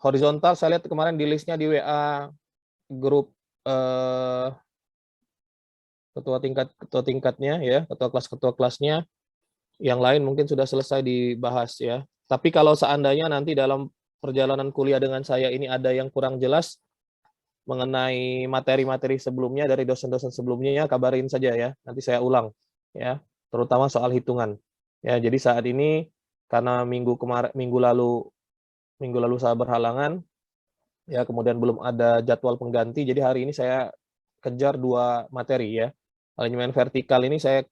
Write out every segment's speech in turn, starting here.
Horizontal saya lihat kemarin di listnya di WA grup ketua tingkatnya ya, ketua kelasnya. Yang lain mungkin sudah selesai dibahas ya. Tapi kalau seandainya nanti dalam perjalanan kuliah dengan saya ini ada yang kurang jelas mengenai materi-materi sebelumnya dari dosen-dosen sebelumnya, kabarin saja ya. Nanti saya ulang ya, terutama soal hitungan. Ya, jadi saat ini karena minggu lalu saya berhalangan ya, kemudian belum ada jadwal pengganti, jadi hari ini saya kejar 2 materi ya. Alignment vertikal ini saya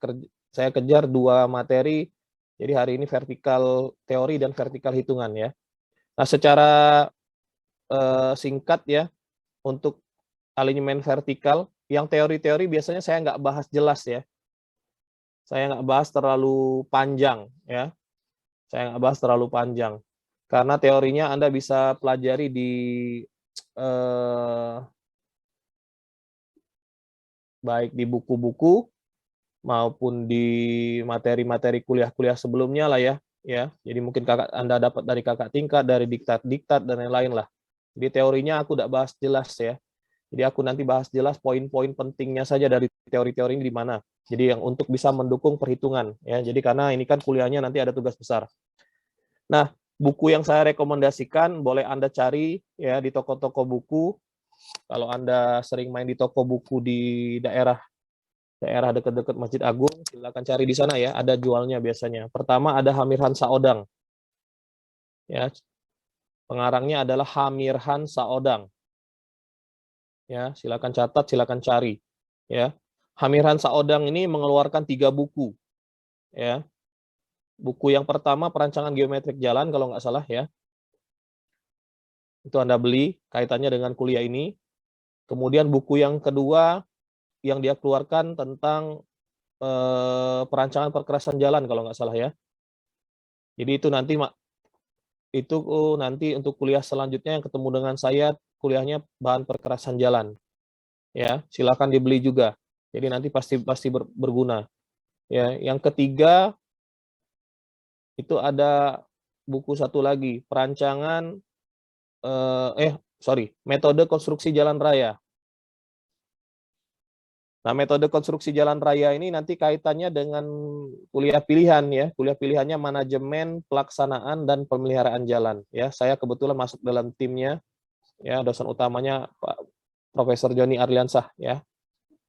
kejar 2 materi. Jadi hari ini vertikal teori dan vertikal hitungan ya. Nah, secara singkat ya, untuk alignment vertikal, yang teori-teori biasanya saya nggak bahas jelas ya. Saya nggak bahas terlalu panjang ya. Saya nggak bahas terlalu panjang. Karena teorinya Anda bisa pelajari di baik di buku-buku maupun di materi-materi kuliah-kuliah sebelumnya lah ya. Jadi mungkin Anda dapat dari kakak tingkat, dari diktat-diktat dan lain-lain lah. Jadi teorinya aku tidak bahas jelas ya. Jadi aku nanti bahas jelas poin-poin pentingnya saja dari teori-teori ini di mana. Jadi yang untuk bisa mendukung perhitungan ya. Jadi karena ini kan kuliahnya nanti ada tugas besar. Nah, buku yang saya rekomendasikan boleh Anda cari ya di toko-toko buku. Kalau Anda sering main di toko buku di daerah dekat-dekat Masjid Agung, silakan cari di sana ya, ada jualnya biasanya. Pertama ada Hamirhan Saodang. Ya, pengarangnya adalah Hamirhan Saodang. Ya, silakan catat, silakan cari. Ya, Hamirhan Saodang ini mengeluarkan 3 buku. Ya, buku yang pertama Perancangan Geometrik Jalan kalau nggak salah ya. Itu Anda beli kaitannya dengan kuliah ini. Kemudian buku yang kedua yang dia keluarkan tentang perancangan perkerasan jalan kalau nggak salah ya. Jadi itu nanti untuk kuliah selanjutnya yang ketemu dengan saya kuliahnya bahan perkerasan jalan. Ya, silakan dibeli juga. Jadi nanti pasti berguna. Ya, yang ketiga itu ada buku satu lagi, metode konstruksi jalan raya. Nah, metode konstruksi jalan raya ini nanti kaitannya dengan kuliah pilihan ya. Kuliah pilihannya manajemen, pelaksanaan, dan pemeliharaan jalan. Ya, saya kebetulan masuk dalam timnya. Ya, dosen utamanya Pak Profesor Joni Arliansah ya,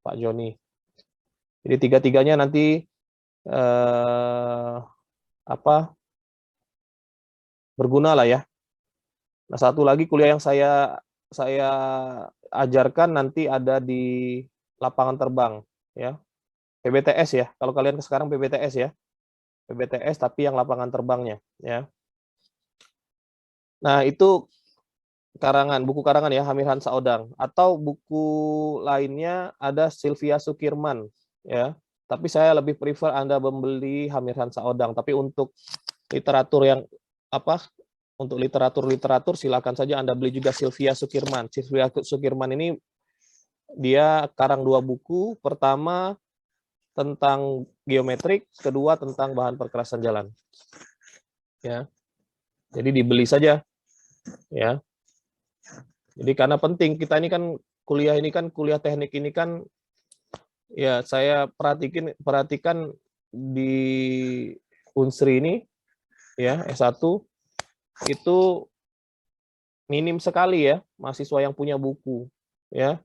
Pak Joni. Jadi tiga-tiganya nanti berguna lah ya. Nah, satu lagi kuliah yang saya ajarkan nanti ada di lapangan terbang ya. PBTS ya. Kalau kalian sekarang PBTS ya. PBTS tapi yang lapangan terbangnya ya. Nah, itu buku karangan ya Hamirhan Saodang, atau buku lainnya ada Sylvia Sukirman ya. Tapi saya lebih prefer Anda membeli Hamirhan Saodang, tapi untuk literatur yang untuk literatur silakan saja Anda beli juga Sylvia Sukirman. Sylvia Sukirman ini dia karang 2 buku, pertama tentang geometrik, kedua tentang bahan perkerasan jalan. Ya. Jadi dibeli saja. Ya. Jadi karena penting, kita ini kan kuliah teknik ini kan ya saya perhatikan di Unsri ini ya S1 itu minim sekali ya mahasiswa yang punya buku ya.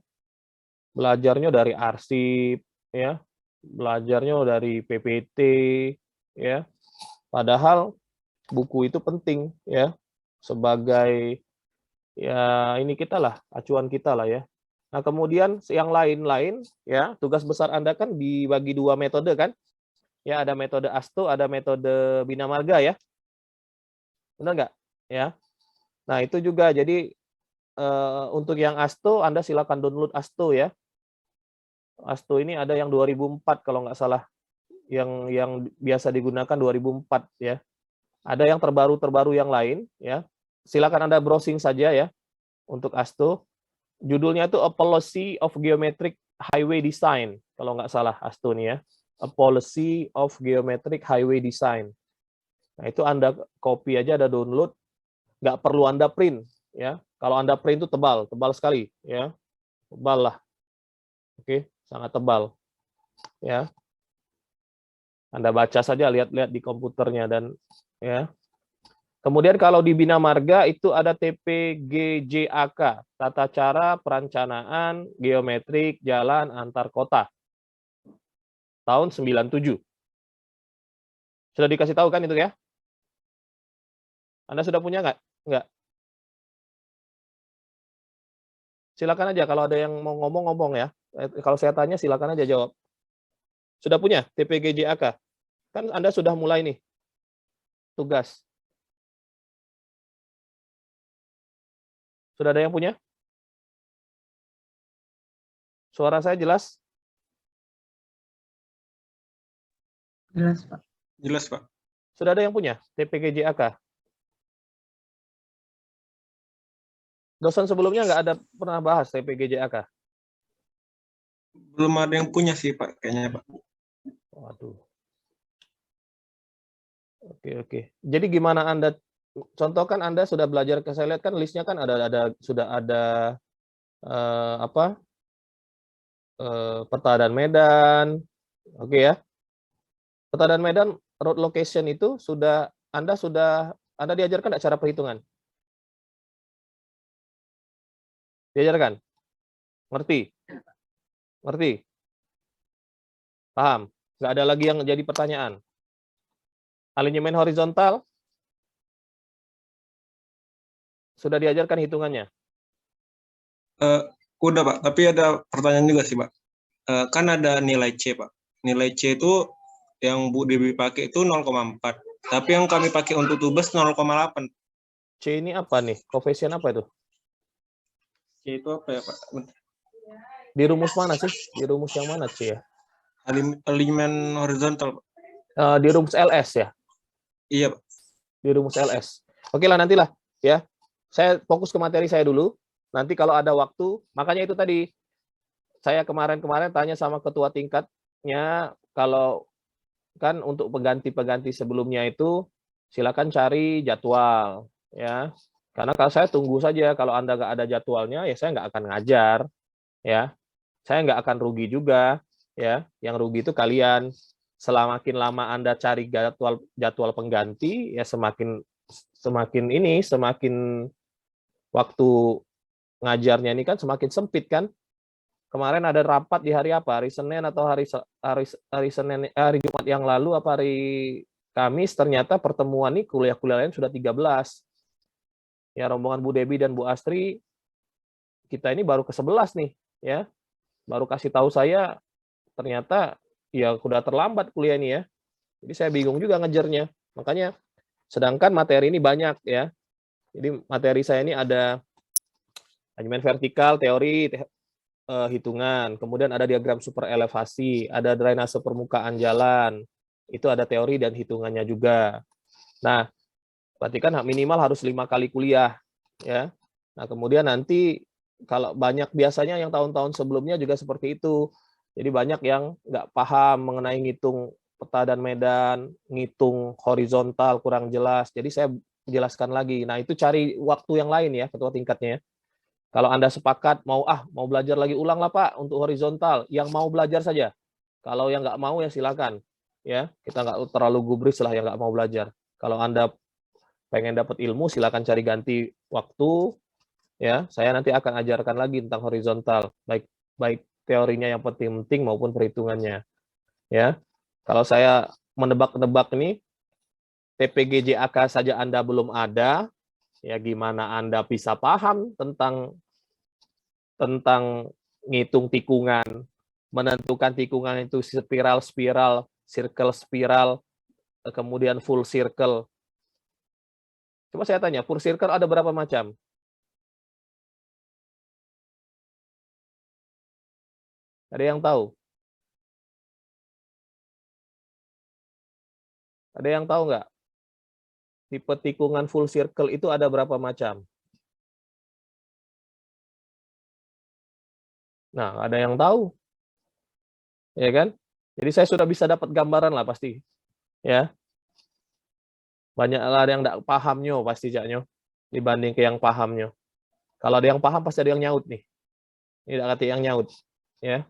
Belajarnya dari arsip ya, belajarnya dari PPT ya. Padahal buku itu penting ya sebagai ya ini kita lah, acuan kita lah ya. Nah, kemudian yang lain-lain ya, tugas besar Anda kan dibagi 2 metode kan? Ya, ada metode ASTO, ada metode Bina Marga ya. Benar nggak? Ya. Nah, itu juga jadi untuk yang ASTO Anda silakan download ASTO ya. ASTO ini ada yang 2004 kalau nggak salah. Yang biasa digunakan 2004 ya. Ada yang terbaru yang lain ya. Silakan Anda browsing saja ya untuk ASTO. Judulnya itu A Policy of Geometric Highway Design kalau nggak salah ASTO ini ya. A Policy of Geometric Highway Design. Nah, itu Anda copy aja, ada download, nggak perlu Anda print ya. Kalau Anda print itu tebal sekali, ya. Tebal lah. Oke, sangat tebal. Ya. Anda baca saja, lihat-lihat di komputernya dan ya. Kemudian kalau di Bina Marga itu ada TPGJAK, Tata Cara Perencanaan Geometrik Jalan Antar Kota. Tahun 97. Sudah dikasih tahu kan itu ya? Anda sudah punya nggak? Nggak. Silakan aja kalau ada yang mau ngomong ya. Kalau saya tanya silakan aja jawab. Sudah punya TPGJAK? Kan Anda sudah mulai nih tugas. Sudah ada yang punya? Suara saya jelas? Jelas, Pak. Jelas, Pak. Sudah ada yang punya TPGJAK? Dosen sebelumnya nggak ada pernah bahas TPGJAK? Belum ada yang punya sih, Pak, kayaknya, Pak. Waduh. Oke. Jadi gimana Anda, contoh kan Anda sudah belajar, saya lihat kan listnya kan sudah ada peta dan medan, oke ya. Peta dan medan road location itu Anda diajarkan nggak cara perhitungan? Diajarkan? Ngerti? Ngerti? Paham? Nggak ada lagi yang jadi pertanyaan. Alinyemen horizontal sudah diajarkan hitungannya. Udah, Pak. Tapi ada pertanyaan juga sih, Pak. Kan ada nilai C, Pak. Nilai C itu yang Bu Dewi pakai itu 0,4. Tapi yang kami pakai untuk tugas 0,8. C ini apa nih? Koefisien apa itu? C itu apa ya, Pak? Di rumus mana sih? Di rumus yang mana C ya? Alinyemen horizontal, Pak. Di rumus LS ya? Iya, Pak. Di rumus LS. Oke lah, nantilah ya. Saya fokus ke materi saya dulu. Nanti kalau ada waktu, makanya itu tadi saya kemarin tanya sama ketua tingkatnya, kalau kan untuk pengganti sebelumnya itu silakan cari jadwal ya. Karena kalau saya tunggu saja, kalau Anda nggak ada jadwalnya ya saya nggak akan ngajar ya. Saya nggak akan rugi juga ya. Yang rugi itu kalian. Semakin lama Anda cari jadwal pengganti ya semakin waktu ngajarnya ini kan semakin sempit kan. Kemarin ada rapat di hari apa? Hari Senin atau hari Jumat yang lalu apa hari Kamis, ternyata pertemuan ini kuliah-kuliah lain sudah 13. Ya, rombongan Bu Debi dan Bu Astri kita ini baru ke-11 nih ya. Baru kasih tahu saya ternyata ya udah terlambat kuliah ini ya. Jadi saya bingung juga ngejarnya. Makanya sedangkan materi ini banyak ya. Jadi materi saya ini ada manajemen vertikal, teori, hitungan, kemudian ada diagram super elevasi, ada drainase permukaan jalan, itu ada teori dan hitungannya juga. Nah, berarti kan minimal harus 5 kali kuliah, ya. Nah, kemudian nanti kalau banyak biasanya yang tahun-tahun sebelumnya juga seperti itu. Jadi banyak yang nggak paham mengenai ngitung peta dan medan, ngitung horizontal kurang jelas. Jadi saya jelaskan lagi. Nah, itu cari waktu yang lain ya, ketua tingkatnya. Kalau Anda sepakat mau belajar lagi ulang lah Pak untuk horizontal, yang mau belajar saja. Kalau yang nggak mau ya silakan. Ya, kita nggak terlalu gubris lah yang nggak mau belajar. Kalau Anda pengen dapat ilmu silakan cari ganti waktu. Ya, saya nanti akan ajarkan lagi tentang horizontal, baik teorinya yang penting-penting maupun perhitungannya. Ya, kalau saya menebak-nebak ini TPGJAK saja Anda belum ada, ya gimana Anda bisa paham tentang ngitung tikungan, menentukan tikungan itu spiral, circle spiral, kemudian full circle. Coba saya tanya, full circle ada berapa macam? Ada yang tahu? Ada yang tahu nggak? Tipe tikungan full circle itu ada berapa macam? Nah, ada yang tahu. Ya kan? Jadi saya sudah bisa dapat gambaran lah pasti. Ya. Banyak lah yang nggak pahamnya pasti jaknya dibanding ke yang pahamnya. Kalau ada yang paham pasti ada yang nyaut nih. Ini ada yang nyaut, ya.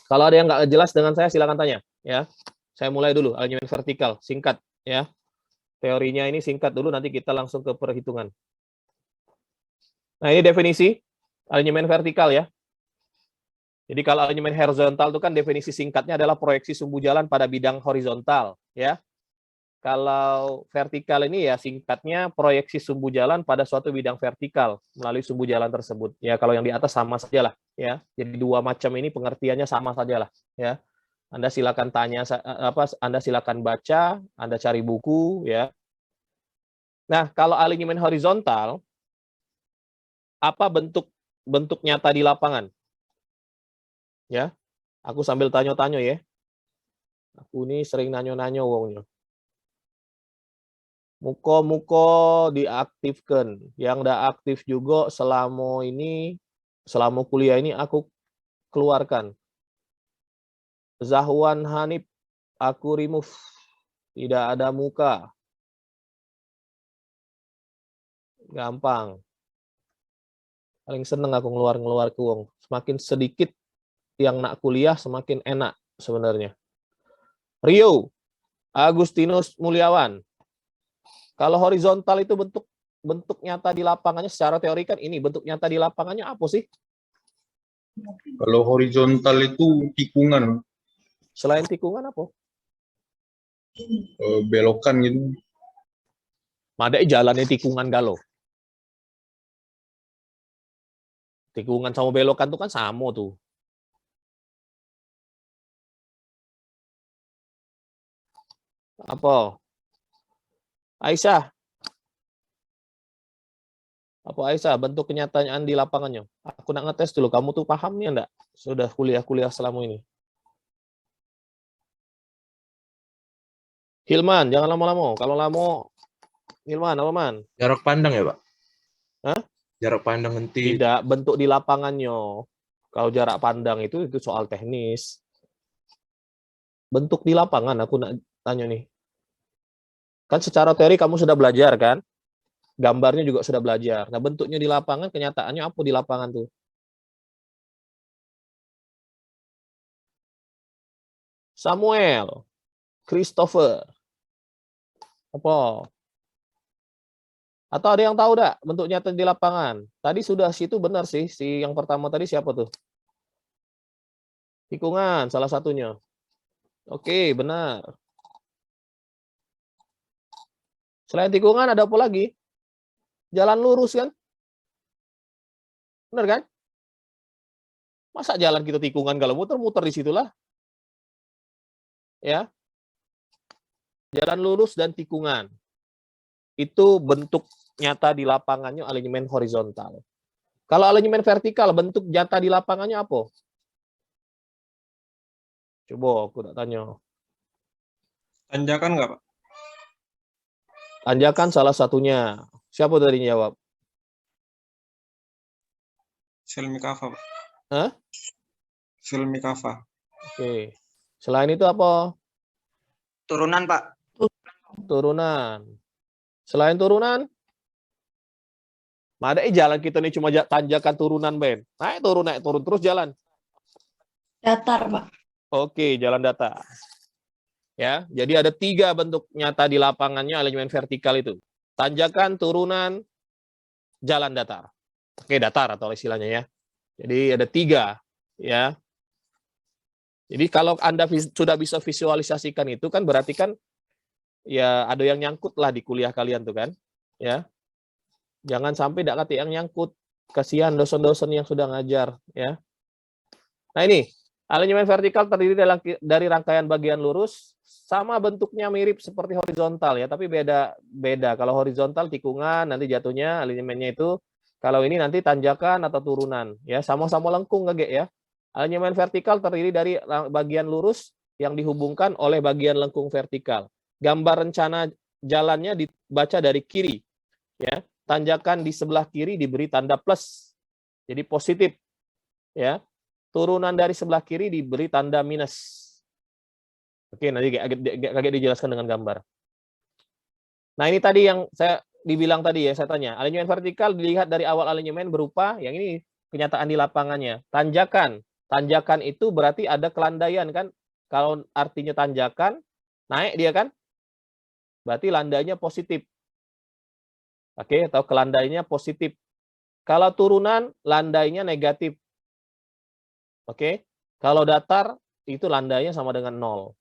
Kalau ada yang nggak jelas dengan saya silakan tanya, ya. Saya mulai dulu alignment vertikal, singkat, ya. Teorinya ini singkat dulu, nanti kita langsung ke perhitungan. Nah, ini definisi alignment vertikal, ya. Jadi kalau alignment horizontal itu kan definisi singkatnya adalah proyeksi sumbu jalan pada bidang horizontal, ya. Kalau vertikal ini ya singkatnya proyeksi sumbu jalan pada suatu bidang vertikal melalui sumbu jalan tersebut. Ya kalau yang di atas sama saja lah, ya. Jadi dua macam ini pengertiannya sama saja lah, ya. Anda silakan tanya Anda silakan baca, Anda cari buku, ya. Nah, kalau alignment horizontal apa bentuk nyata di lapangan? Ya. Aku sambil tanya-tanya ya. Aku ini sering nanya-nanya wongnya. Muko diaktifkan. Yang nggak aktif juga selama kuliah ini aku keluarkan. Zahwan Hanif, aku remove. Tidak ada muka. Gampang. Paling seneng aku ngeluar ke wong. Semakin sedikit yang nak kuliah, semakin enak sebenarnya. Rio, Agustinus Mulyawan. Kalau horizontal itu bentuk nyata di lapangannya secara teori kan ini bentuk nyata di lapangannya apa sih? Kalau horizontal itu tikungan, Selain tikungan apa? belokan gitu. Madai jalannya tikungan galau. Tikungan sama belokan tuh kan sama tuh. Apa? Aisyah. Apa Aisyah, bentuk kenyataan di lapangannya? Aku nak ngetes dulu, kamu tuh pahamnya enggak? Sudah kuliah-kuliah selama ini. Hilman, jangan lama-lama. Kalau lama, Hilman, apa man? Jarak pandang ya, Pak? Hah? Jarak pandang nanti. Tidak, bentuk di lapangannya. Kalau jarak pandang itu soal teknis. Bentuk di lapangan, aku nak tanya nih. Kan secara teori kamu sudah belajar kan? Gambarnya juga sudah belajar. Nah, bentuknya di lapangan, kenyataannya apa di lapangan tuh? Samuel, Christopher, apa? Atau ada yang tahu enggak bentuk nyata di lapangan? Tadi sudah situ benar sih, si yang pertama tadi siapa tuh? Tikungan, salah satunya. Oke, benar. Selain tikungan ada apa lagi? Jalan lurus kan? Benar kan? Masa jalan kita tikungan kalau muter-muter di situlah? Ya. Jalan lurus dan tikungan. Itu bentuk nyata di lapangannya alignment horizontal. Kalau alignment vertikal, bentuk nyata di lapangannya apa? Coba aku tak tanya. Tanjakan nggak, Pak? Tanjakan salah satunya. Siapa tadi jawab? Silmi Kafa, Pak. Hah? Silmi Kafa. Oke. Selain itu apa? Turunan, Pak. Turunan. Selain turunan? Ada jalan kita nih cuma tanjakan turunan, Ben. Naik turun terus jalan. Datar, Pak. Oke, jalan datar. Ya, jadi ada 3 bentuk nyata di lapangannya alignment vertikal itu. Tanjakan, turunan, jalan datar. Oke, datar atau istilahnya ya. Jadi ada 3 ya. Jadi kalau Anda sudah bisa visualisasikan itu kan berarti kan ya ada yang nyangkut lah di kuliah kalian tuh kan. Ya. Jangan sampai tidak kata yang nyangkut. Kasihan dosen-dosen yang sudah ngajar ya. Nah ini, alignment vertikal terdiri dari rangkaian bagian lurus sama bentuknya mirip seperti horizontal ya, tapi beda. Kalau horizontal tikungan nanti jatuhnya alignmentnya itu, kalau ini nanti tanjakan atau turunan ya, sama-sama lengkung kagak ya. Alignment vertikal terdiri dari bagian lurus yang dihubungkan oleh bagian lengkung vertikal. Gambar rencana jalannya dibaca dari kiri ya. Tanjakan di sebelah kiri diberi tanda plus. Jadi positif ya. Turunan dari sebelah kiri diberi tanda minus. Oke, nanti agak dijelaskan dengan gambar. Nah, ini tadi yang saya dibilang tadi ya, saya tanya. Alinyemen vertikal dilihat dari awal alinyemen berupa, yang ini kenyataan di lapangannya. Tanjakan. Tanjakan itu berarti ada kelandaian kan? Kalau artinya tanjakan, naik dia kan? Berarti landainya positif. Oke, atau kelandainya positif. Kalau turunan, landainya negatif. Oke, kalau datar, itu landainya sama dengan 0.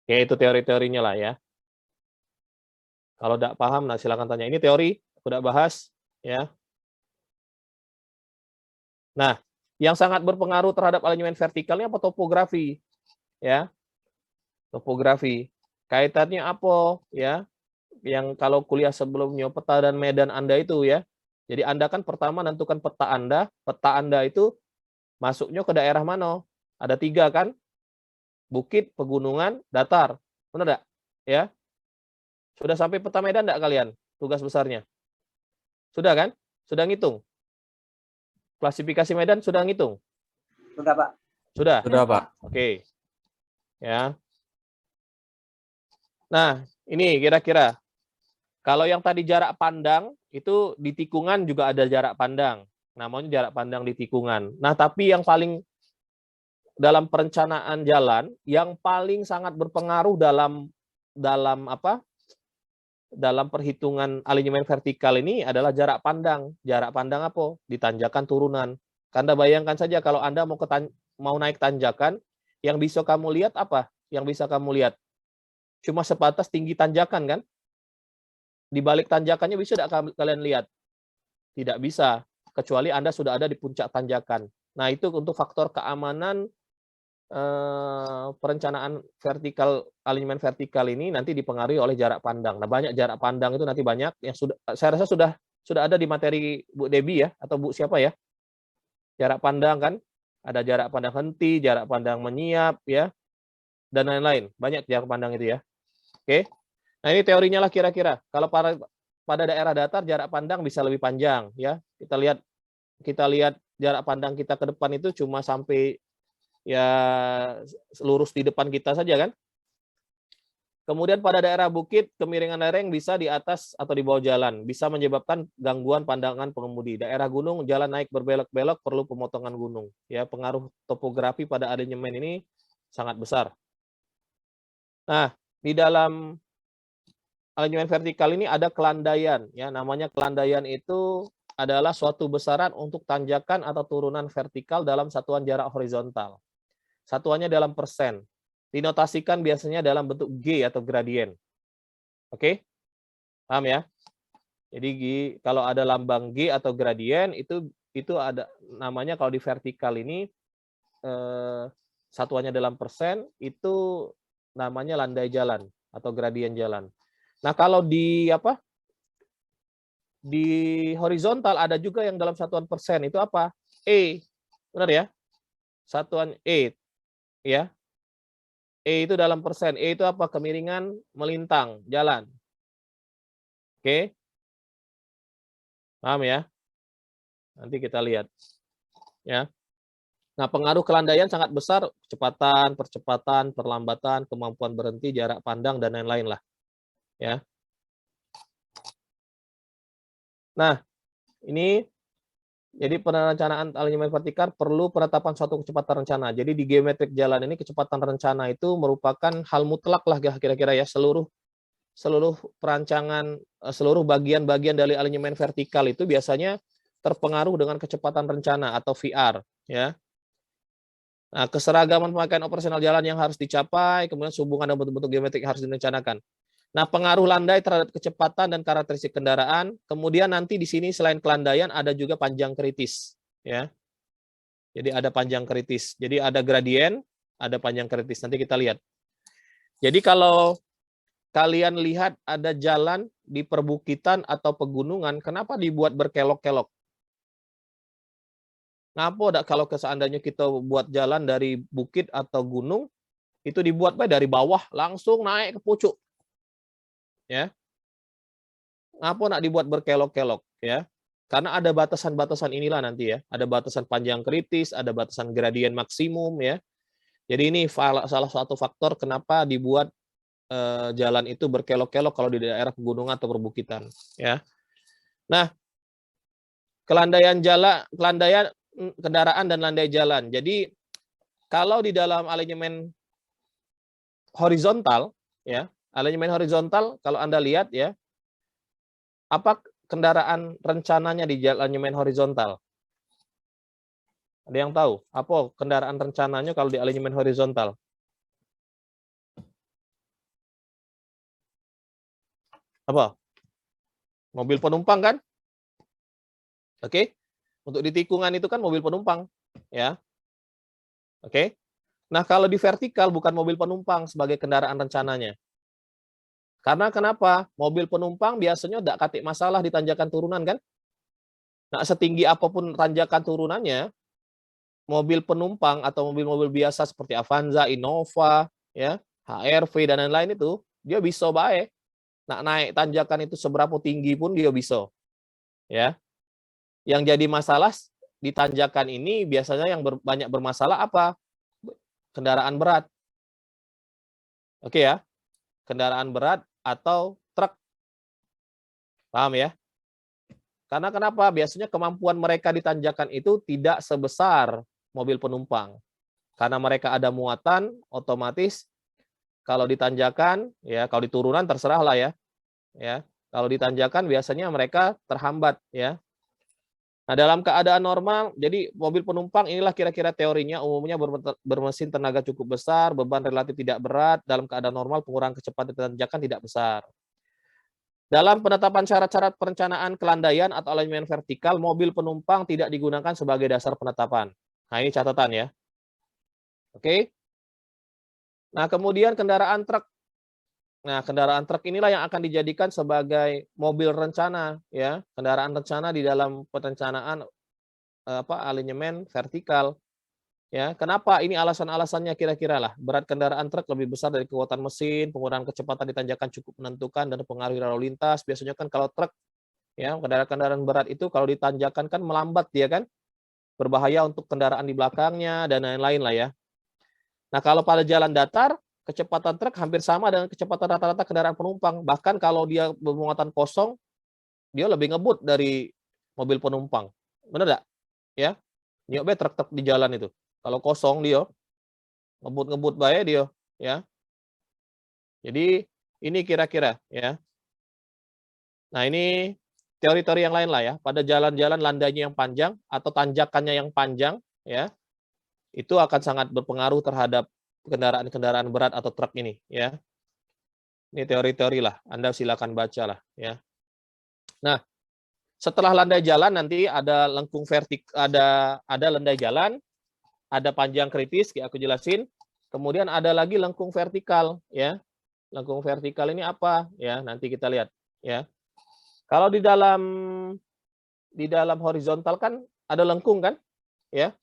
Oke, itu teori-teorinya lah ya. Kalau tidak paham, nah silakan tanya. Ini teori, aku udah bahas. Ya. Nah, yang sangat berpengaruh terhadap alinyemen vertikalnya apa? Topografi. Ya, topografi. Kaitannya apa? Ya, yang kalau kuliah sebelumnya peta dan medan Anda itu ya. Jadi Anda kan pertama menentukan peta Anda itu masuknya ke daerah mana? Ada 3 kan? Bukit, pegunungan, datar. Benar enggak? Ya. Sudah sampai peta medan enggak kalian? Tugas besarnya. Sudah kan? Sudah ngitung? Klasifikasi medan sudah ngitung? Sudah, Pak. Sudah? Sudah, Pak. Oke. Ya. Nah, ini kira-kira. Kalau yang tadi jarak pandang, itu di tikungan juga ada jarak pandang. Namanya jarak pandang di tikungan. Nah, tapi yang paling dalam perencanaan jalan, yang paling sangat berpengaruh dalam apa? Dalam perhitungan alinyemen vertikal ini adalah jarak pandang. Jarak pandang apa? Di tanjakan turunan. Anda bayangkan saja kalau Anda mau naik tanjakan, yang bisa kamu lihat apa? Yang bisa kamu lihat? Cuma sebatas tinggi tanjakan kan? Di balik tanjakannya bisa tidak kalian lihat? Tidak bisa, kecuali Anda sudah ada di puncak tanjakan. Nah, itu untuk faktor keamanan perencanaan vertikal, alinyemen vertikal ini nanti dipengaruhi oleh jarak pandang. Nah, banyak jarak pandang itu nanti banyak yang saya rasa sudah ada di materi Bu Debi ya, atau Bu siapa ya? Jarak pandang kan? Ada jarak pandang henti, jarak pandang menyiap ya, dan lain-lain. Banyak jarak pandang itu ya. Oke. Nah, ini teorinya lah kira-kira. Kalau pada daerah datar jarak pandang bisa lebih panjang ya. Kita lihat jarak pandang kita ke depan itu cuma sampai ya lurus di depan kita saja kan. Kemudian pada daerah bukit, kemiringan lereng bisa di atas atau di bawah jalan, bisa menyebabkan gangguan pandangan pengemudi. Daerah gunung, jalan naik berbelok-belok, perlu pemotongan gunung. Ya, pengaruh topografi pada alinyemen ini sangat besar. Nah, di dalam alinyemen vertikal ini ada kelandaian, ya, namanya kelandaian itu adalah suatu besaran untuk tanjakan atau turunan vertikal dalam satuan jarak horizontal. Satuannya dalam persen. Dinotasikan biasanya dalam bentuk G atau gradien. Oke? Paham ya? Jadi kalau ada lambang G atau gradien itu ada namanya kalau di vertikal ini satuannya dalam persen itu namanya landai jalan atau gradien jalan. Nah, kalau di horizontal ada juga yang dalam satuan persen itu apa? E. Benar ya? Satuan E. Ya. E itu dalam persen. E itu apa? Kemiringan melintang jalan. Oke. Paham ya? Nanti kita lihat. Ya. Nah, pengaruh kelandaian sangat besar, kecepatan, percepatan, perlambatan, kemampuan berhenti, jarak pandang, dan lain-lain lah. Ya. Nah, ini jadi perencanaan alinyemen vertikal perlu penetapan suatu kecepatan rencana. Jadi di geometrik jalan ini kecepatan rencana itu merupakan hal mutlak lah kira-kira ya, seluruh perancangan, seluruh bagian-bagian dari alinyemen vertikal itu biasanya terpengaruh dengan kecepatan rencana atau VR ya. Nah, keseragaman pemakaian operasional jalan yang harus dicapai, kemudian sehubungan dengan bentuk-bentuk geometrik yang harus direncanakan. Nah, pengaruh landai terhadap kecepatan dan karakteristik kendaraan. Kemudian nanti di sini selain kelandaian ada juga panjang kritis, ya. Jadi ada panjang kritis. Jadi ada gradien, ada panjang kritis. Nanti kita lihat. Jadi kalau kalian lihat ada jalan di perbukitan atau pegunungan, kenapa dibuat berkelok-kelok? Ngapa kalau seandainya kita buat jalan dari bukit atau gunung, itu dibuat dari bawah langsung naik ke pucuk. Ya, ngapa nak dibuat berkelok-kelok ya? Karena ada batasan-batasan inilah nanti ya, ada batasan panjang kritis, ada batasan gradien maksimum ya. Jadi ini salah satu faktor kenapa dibuat jalan itu berkelok-kelok kalau di daerah pegunungan atau perbukitan, ya. Nah, kelandaian kendaraan dan landai jalan. Jadi kalau di dalam alignment horizontal, ya, alignment horizontal kalau Anda lihat ya, apa kendaraan rencananya di jalan alignment horizontal? Ada yang tahu? Apa kendaraan rencananya kalau di alignment horizontal? Apa? Mobil penumpang kan? Oke. Untuk di tikungan itu kan mobil penumpang, ya. Oke. Nah, kalau di vertikal bukan mobil penumpang sebagai kendaraan rencananya. Karena kenapa? Mobil penumpang biasanya tidak katik masalah di tanjakan turunan kan? Nah, setinggi apapun tanjakan turunannya, mobil penumpang atau mobil-mobil biasa seperti Avanza, Innova, ya, HR-V dan lain-lain itu, dia bisa baik. Nah, naik tanjakan itu seberapa tinggi pun dia bisa. Ya. Yang jadi masalah di tanjakan ini biasanya yang banyak bermasalah apa? Kendaraan berat. Oke ya. Kendaraan berat atau truk. Paham ya? Karena kenapa? Biasanya kemampuan mereka di tanjakan itu tidak sebesar mobil penumpang. Karena mereka ada muatan, otomatis kalau di tanjakan, ya kalau di turunan terserah lah ya. Ya, kalau di tanjakan biasanya mereka terhambat ya. Nah, dalam keadaan normal, jadi mobil penumpang inilah kira-kira teorinya, umumnya bermesin tenaga cukup besar, beban relatif tidak berat, dalam keadaan normal pengurangan kecepatan di tanjakan tidak besar. Dalam penetapan syarat-syarat perencanaan kelandaian atau alignment vertikal, mobil penumpang tidak digunakan sebagai dasar penetapan. Nah, ini catatan ya. Oke. Nah, kemudian kendaraan truk. Nah, kendaraan truk inilah yang akan dijadikan sebagai mobil rencana ya, kendaraan rencana di dalam perencanaan alignment vertikal. Ya, kenapa? Ini alasan-alasannya kira-kira lah. Berat kendaraan truk lebih besar dari kekuatan mesin, penggunaan kecepatan di tanjakan cukup menentukan dan pengaruhi lalu lintas. Biasanya kan kalau truk ya, kendaraan-kendaraan berat itu kalau ditanjakan kan melambat dia kan. Berbahaya untuk kendaraan di belakangnya dan lain-lain lah ya. Nah, kalau pada jalan datar, kecepatan truk hampir sama dengan kecepatan rata-rata kendaraan penumpang. Bahkan kalau dia bermuatan kosong, dia lebih ngebut dari mobil penumpang. Benar nggak? Ya, nyok truk-truk di jalan itu. Kalau kosong dia, ngebut-ngebut bae dia. Ya. Jadi ini kira-kira ya. Nah ini teori-teori yang lain lah ya. Pada jalan-jalan landainya yang panjang atau tanjakannya yang panjang, ya, itu akan sangat berpengaruh terhadap kendaraan-kendaraan berat atau truk ini, ya. Ini teori-teori lah, Anda silakan baca lah, ya. Nah, setelah landai jalan nanti ada lengkung ada landai jalan, ada panjang kritis, kayak aku jelasin. Kemudian ada lagi lengkung vertikal, ya. Lengkung vertikal ini apa? Ya, nanti kita lihat, ya. Kalau di dalam horizontal kan ada lengkung kan, ya.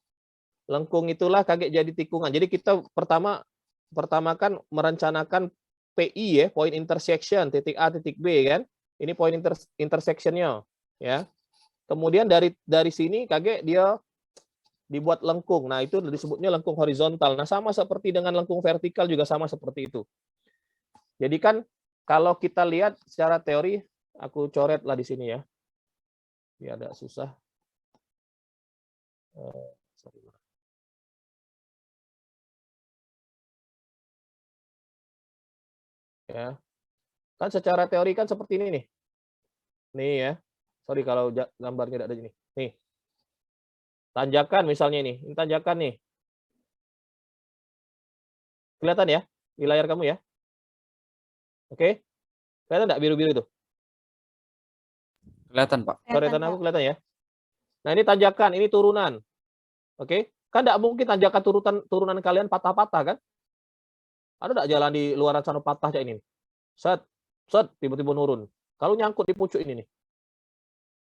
Lengkung itulah kaget jadi tikungan. Jadi kita pertama kan merencanakan PI ya, point intersection, titik A, titik B kan. Ini point intersection-nya, ya. Kemudian dari sini kaget dia dibuat lengkung. Nah, itu disebutnya lengkung horizontal. Nah, sama seperti dengan lengkung vertikal juga sama seperti itu. Jadi kan kalau kita lihat secara teori, aku coret lah di sini ya. Biar agak susah. Ya. Kan secara teori kan seperti ini nih. Nih ya. Sorry kalau gambarnya tidak ada ini. Nih. Tanjakan misalnya ini. Ini tanjakan nih. Kelihatan ya di layar kamu ya? Oke. Kelihatan enggak biru-biru itu? Kelihatan, Pak. Coretan aku kelihatan ya? Nah, ini tanjakan, ini turunan. Oke. Kan enggak mungkin tanjakan turunan kalian patah-patah kan? Ada enggak jalan di luaran sana patah kayak ini? Set, tiba-tiba nurun. Kalau nyangkut di pucuk ini nih,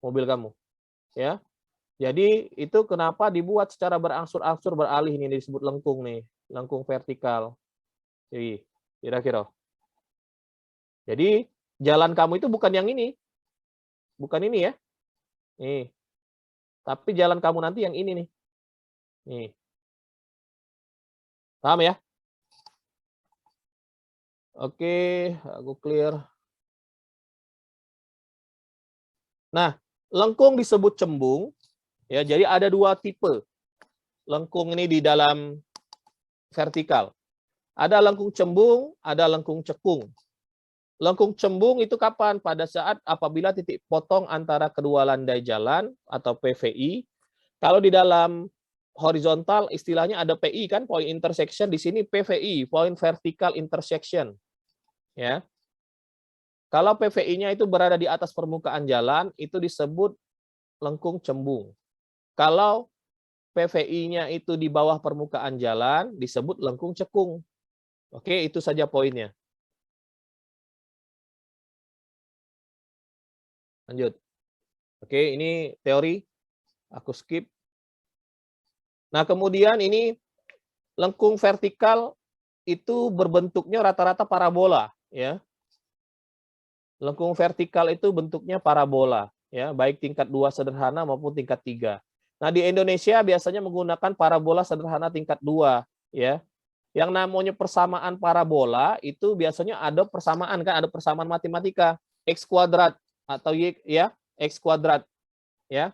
mobil kamu, ya. Jadi itu kenapa dibuat secara berangsur-angsur beralih ini disebut lengkung nih, lengkung vertikal. Jadi kira-kira. Jadi jalan kamu itu bukan yang ini, bukan ini ya, nih. Tapi jalan kamu nanti yang ini nih, nih. Paham ya? Oke, aku clear. Nah, lengkung disebut cembung. Ya, jadi ada dua tipe lengkung ini di dalam vertikal. Ada lengkung cembung, ada lengkung cekung. Lengkung cembung itu kapan? Pada saat apabila titik potong antara kedua landai jalan atau PVI. Kalau di dalam horizontal istilahnya ada PI kan, point intersection, di sini PVI, point vertical intersection. Ya. Kalau PVI-nya itu berada di atas permukaan jalan, itu disebut lengkung cembung. Kalau PVI-nya itu di bawah permukaan jalan, disebut lengkung cekung. Oke, itu saja poinnya. Lanjut. Oke, ini teori. Aku skip. Nah, kemudian ini lengkung vertikal itu berbentuknya rata-rata parabola. Ya. Lengkung vertikal itu bentuknya parabola, ya, baik tingkat 2 sederhana maupun tingkat 3. Nah, di Indonesia biasanya menggunakan parabola sederhana tingkat 2, ya. Yang namanya persamaan parabola itu biasanya ada persamaan kan, ada persamaan matematika, x kuadrat atau y, ya, x kuadrat, ya.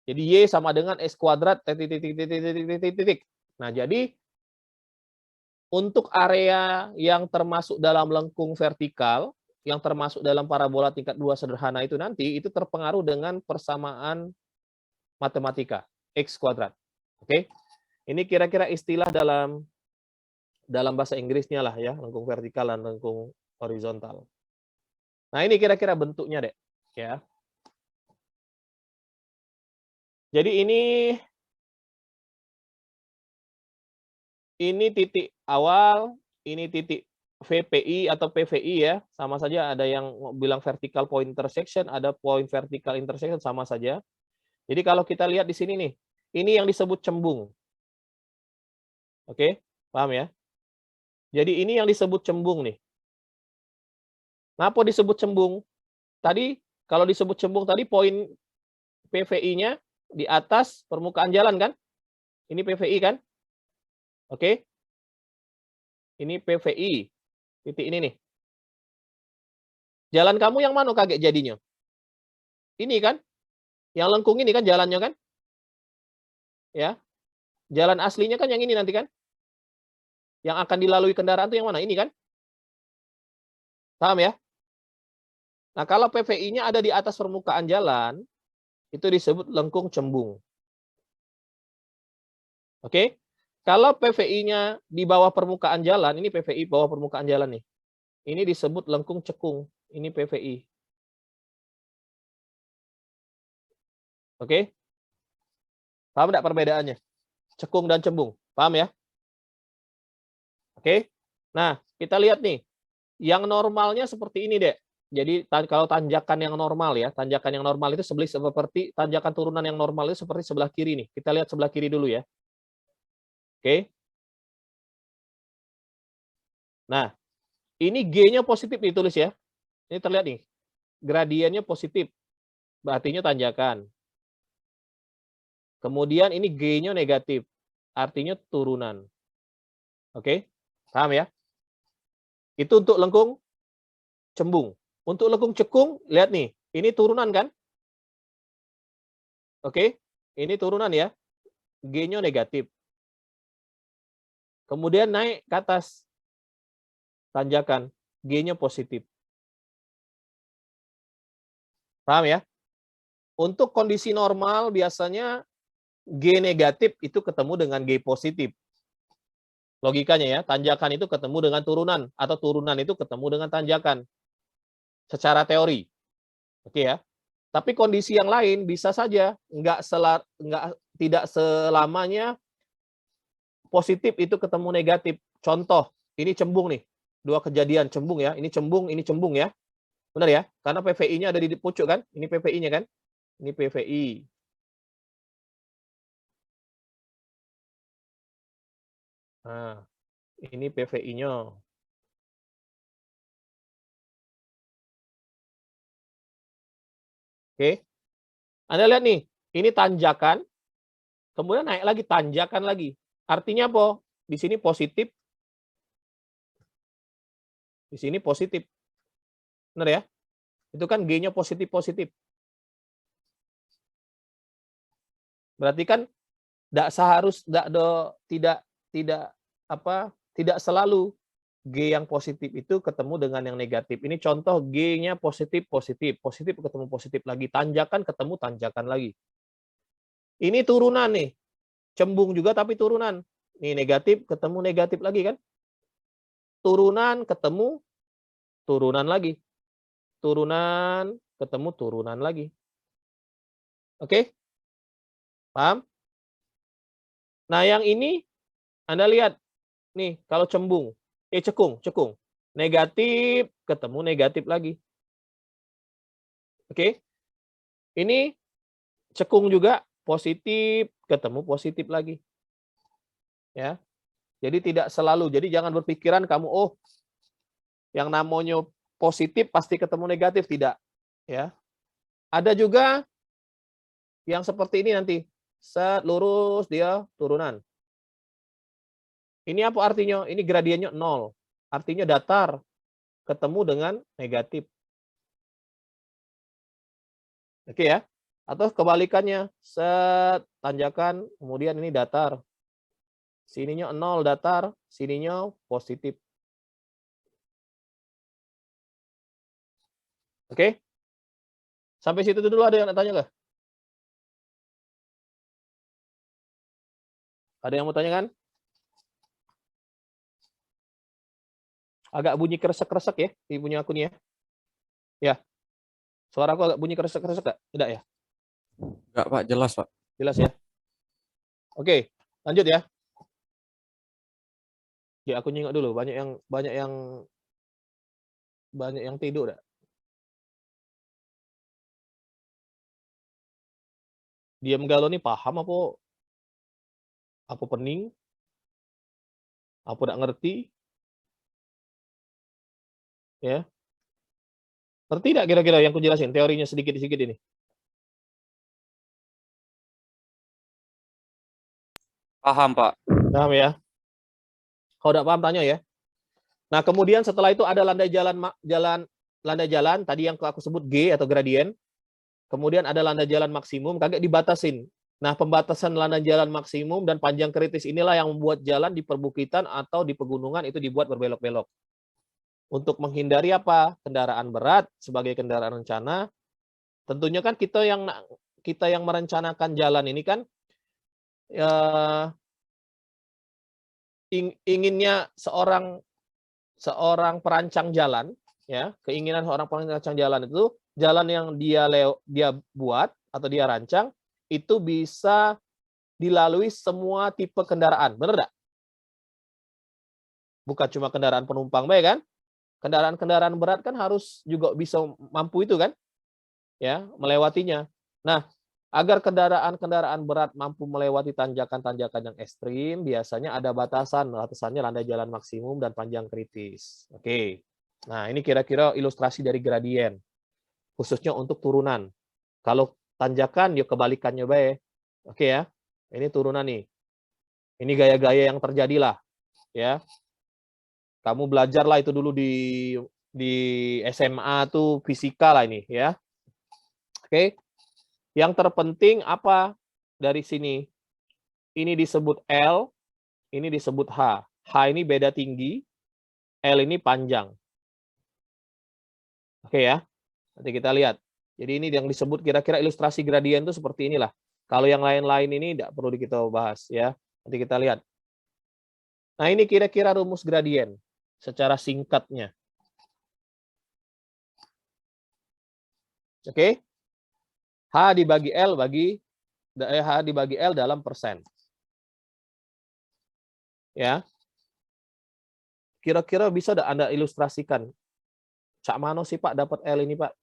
Jadi y sama dengan x kuadrat titik. Nah, jadi untuk area yang termasuk dalam lengkung vertikal, yang termasuk dalam parabola tingkat 2 sederhana itu nanti, itu terpengaruh dengan persamaan matematika, X kuadrat. Oke? Ini kira-kira istilah dalam bahasa Inggrisnya lah ya, lengkung vertikal dan lengkung horizontal. Nah, ini kira-kira bentuknya, Dek. Ya. Jadi ini titik awal, ini titik VPI atau PVI ya, sama saja, ada yang bilang vertical point intersection, ada point vertical intersection, sama saja. Jadi kalau kita lihat di sini nih, ini yang disebut cembung. Oke, paham ya? Jadi ini yang disebut cembung nih. Kenapa disebut cembung? Tadi kalau disebut cembung tadi poin PVI-nya di atas permukaan jalan kan? Ini PVI kan? Oke. Ini PVI. Titik ini nih. Jalan kamu yang mana kaget jadinya? Ini kan? Yang lengkung ini kan jalannya kan? Ya. Jalan aslinya kan yang ini nanti kan? Yang akan dilalui kendaraan itu yang mana? Ini kan? Paham ya? Nah, kalau PVI-nya ada di atas permukaan jalan, itu disebut lengkung cembung. Oke? Kalau PVI-nya di bawah permukaan jalan, ini PVI bawah permukaan jalan nih. Ini disebut lengkung cekung. Ini PVI. Oke? Paham enggak perbedaannya? Cekung dan cembung. Paham ya? Oke? Nah, kita lihat nih. Yang normalnya seperti ini, Dek. Jadi kalau tanjakan yang normal ya, tanjakan yang normal itu seperti tanjakan turunan yang normal itu seperti sebelah kiri nih. Kita lihat sebelah kiri dulu ya. Oke. Nah, ini G-nya positif ditulis ya. Ini terlihat nih. Gradiennya positif. Artinya tanjakan. Kemudian ini G-nya negatif. Artinya turunan. Oke. Paham ya? Itu untuk lengkung cembung. Untuk lengkung cekung, lihat nih. Ini turunan kan? Oke. Ini turunan ya. G-nya negatif. Kemudian naik ke atas. Tanjakan. G-nya positif. Paham ya? Untuk kondisi normal biasanya G negatif itu ketemu dengan G positif. Logikanya ya, tanjakan itu ketemu dengan turunan atau turunan itu ketemu dengan tanjakan. Secara teori. Oke ya. Tapi kondisi yang lain bisa saja tidak selamanya positif itu ketemu negatif. Contoh, ini cembung nih. Dua kejadian cembung ya. Ini cembung ya. Benar ya? Karena PVI-nya ada di pucuk kan? Ini PVI-nya kan? Ini PVI. Nah, ini PVI-nya. Oke. Anda lihat nih, ini tanjakan, kemudian naik lagi, tanjakan lagi. Artinya apa? Di sini positif, Di sini positif. Benar ya? Itu kan G-nya positif-positif. Berarti kan tidak selalu G yang positif itu ketemu dengan yang negatif. Ini contoh G-nya positif-positif, positif ketemu positif lagi, tanjakan ketemu tanjakan lagi. Ini turunan nih. Cembung juga tapi turunan. Nih negatif ketemu negatif lagi kan? Turunan ketemu turunan lagi. Turunan ketemu turunan lagi. Oke? Paham? Nah, yang ini Anda lihat nih, kalau cembung, cekung. Negatif ketemu negatif lagi. Oke? Ini cekung juga positif ketemu positif lagi. Ya. Jadi tidak selalu. Jadi jangan berpikiran kamu yang namanya positif pasti ketemu negatif, tidak. Ya. Ada juga yang seperti ini nanti. Set lurus dia turunan. Ini apa artinya? Ini gradiennya 0. Artinya datar ketemu dengan negatif. Oke ya. Atau kebalikannya, set tanjakan, kemudian ini datar. Sininya 0 datar, sininya positif. Oke? Sampai situ dulu ada yang tanya nggak? Ada yang mau tanya kan? Agak bunyi kresek-kresek ya, di punya aku nih ya. Ya. Suara aku agak bunyi kresek-kresek nggak? Tidak ya? Enggak, Pak. Jelas, Pak. Jelas ya? Oke, lanjut ya. Ya, aku nyingok dulu. Banyak yang tidur. Diam galau nih paham apa pening? Apa tidak ngerti? Ya. Ngerti tidak kira-kira yang aku jelasin teorinya sedikit-sedikit ini? Paham, Pak. Paham ya? Kalau tidak paham tanya ya. Nah, kemudian setelah itu ada landai jalan tadi yang aku sebut G atau gradien. Kemudian ada landai jalan maksimum, kagak dibatasin. Nah, pembatasan landai jalan maksimum dan panjang kritis inilah yang membuat jalan di perbukitan atau di pegunungan itu dibuat berbelok-belok. Untuk menghindari apa? Kendaraan berat sebagai kendaraan rencana. Tentunya kan kita yang merencanakan jalan ini kan inginnya seorang perancang jalan, ya, keinginan seorang perancang jalan itu jalan yang dia buat atau dia rancang itu bisa dilalui semua tipe kendaraan, benar enggak? Bukan cuma kendaraan penumpang, baik kan? Kendaraan-kendaraan berat kan harus juga bisa mampu itu kan? Ya, melewatinya. Nah, agar kendaraan-kendaraan berat mampu melewati tanjakan-tanjakan yang ekstrim, biasanya ada batasannya landai jalan maksimum dan panjang kritis. Oke. Nah, ini kira-kira ilustrasi dari gradien, khususnya untuk turunan. Kalau tanjakan, yuk kebalikannya baik. Oke ya, ini turunan nih. Ini gaya-gaya yang terjadi lah, ya. Kamu belajarlah itu dulu di SMA tuh fisika lah ini, ya. Oke. Yang terpenting apa dari sini? Ini disebut L, ini disebut H. H ini beda tinggi, L ini panjang. Oke ya, nanti kita lihat. Jadi ini yang disebut kira-kira ilustrasi gradien itu seperti inilah. Kalau yang lain-lain ini tidak perlu kita bahas ya. Nanti kita lihat. Nah ini kira-kira rumus gradien secara singkatnya. Oke. H dibagi L dalam persen. Ya. Kira-kira bisa tidak Anda ilustrasikan? Cak mano sih Pak dapat L ini Pak?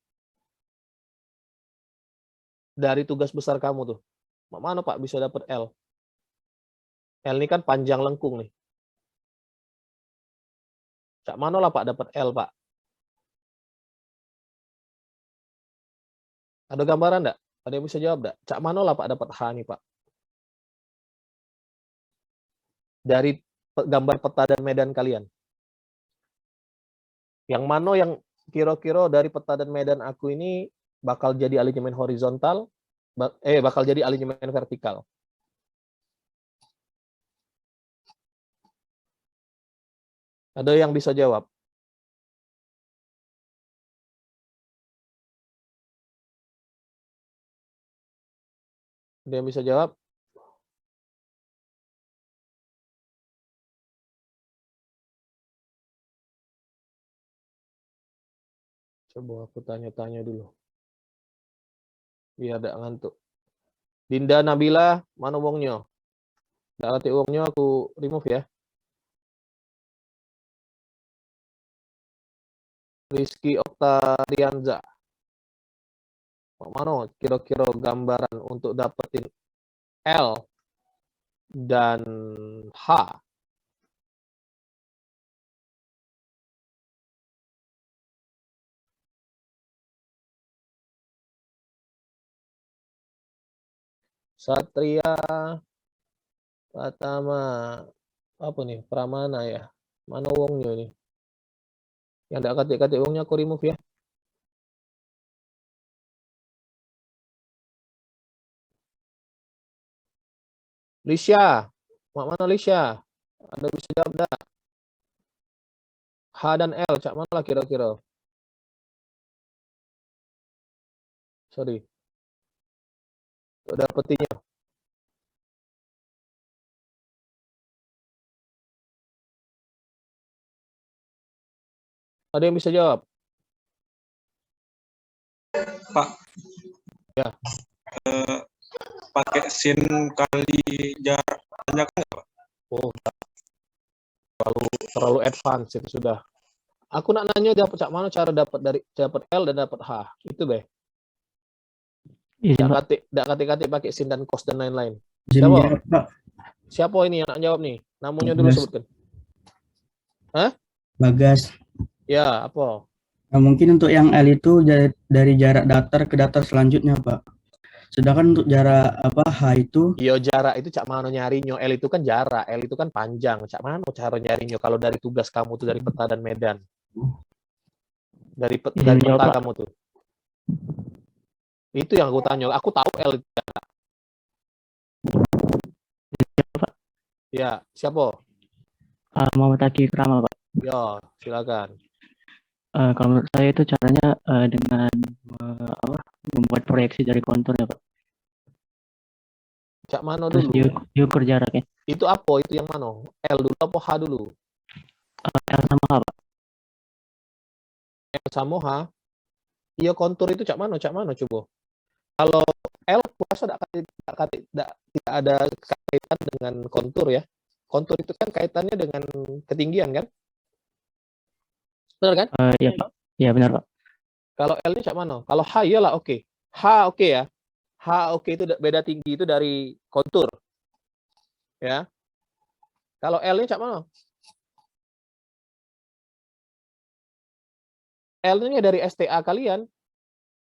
Dari tugas besar kamu tuh. Mana Pak bisa dapat L? L ini kan panjang lengkung nih. Cak mano lah Pak dapat L Pak? Ada gambaran enggak? Ada yang bisa jawab enggak? Cak mano lah Pak dapat H nih Pak? Dari gambar peta dan medan kalian. Yang mana yang kira-kira dari peta dan medan aku ini bakal jadi alignment horizontal, bakal jadi alignment vertikal. Ada yang bisa jawab? Ada yang bisa jawab? Coba aku tanya-tanya dulu. Biar ada ngantuk. Dinda Nabila, mana uangnya? Nggak ngerti uangnya, aku remove ya. Rizky Oktarianza. Mana kira-kira gambaran untuk dapetin L dan H? Satria Pratama, apa nih? Pramana ya? Mana uangnya nih? Yang nggak katik-katik uangnya aku remove ya. Lisha, mana Lisha? Ada bisa jawab dah? H dan L, cak mana lah kira-kira? Sorry. Untuk dapetinnya. Ada yang bisa jawab? Pak. Ya. Pakai sin kali jarak panjang nggak, Pak? Oh, terlalu advance itu sudah. Aku nak nanya dapat cak mana cara dapat L dan dapat H. Itu deh. Izin, Pak. Tidak katik-katik pakai sin dan cos dan lain-lain. Izin Siapa? jawab, Pak. Siapa ini yang nak jawab nih? Namanya dulu Bagas. sebutkan. Hah? Bagas. Ya, apa? Nah, mungkin untuk yang L itu dari jarak datar ke datar selanjutnya, Pak. Sedangkan untuk jarak H itu Iya, jarak itu cak mana nyarinya. L itu kan jarak, L itu kan panjang. Cak mana cara nyarinya kalau dari tugas kamu tuh dari peta dan medan. Dari izin peta jawab, Pak. kamu tuh. Itu yang aku tanya. Aku tahu L itu jarak. Pak. Ya, siapa? Muhammad Aki Krama, Pak. Ya, silakan. Kalau menurut saya itu caranya dengan membuat proyeksi dari konturnya, Pak. Cak mana Terus dulu? diukur jaraknya. Itu apa? Itu yang mana? L dulu apa H dulu? L sama H, Pak. L sama H. Iya, kontur itu cak mana? Cak mana coba? Kalau L kuasa tidak ada kaitan dengan kontur ya. Kontur itu kan kaitannya dengan ketinggian kan? Benar kan? Iya, Pak. Iya, benar, Pak. Kalau L ini cak mana? Kalau H iyalah oke. H oke ya. H oke itu beda tinggi itu dari kontur. Ya. Kalau L ini cak mana? L ini dari STA kalian.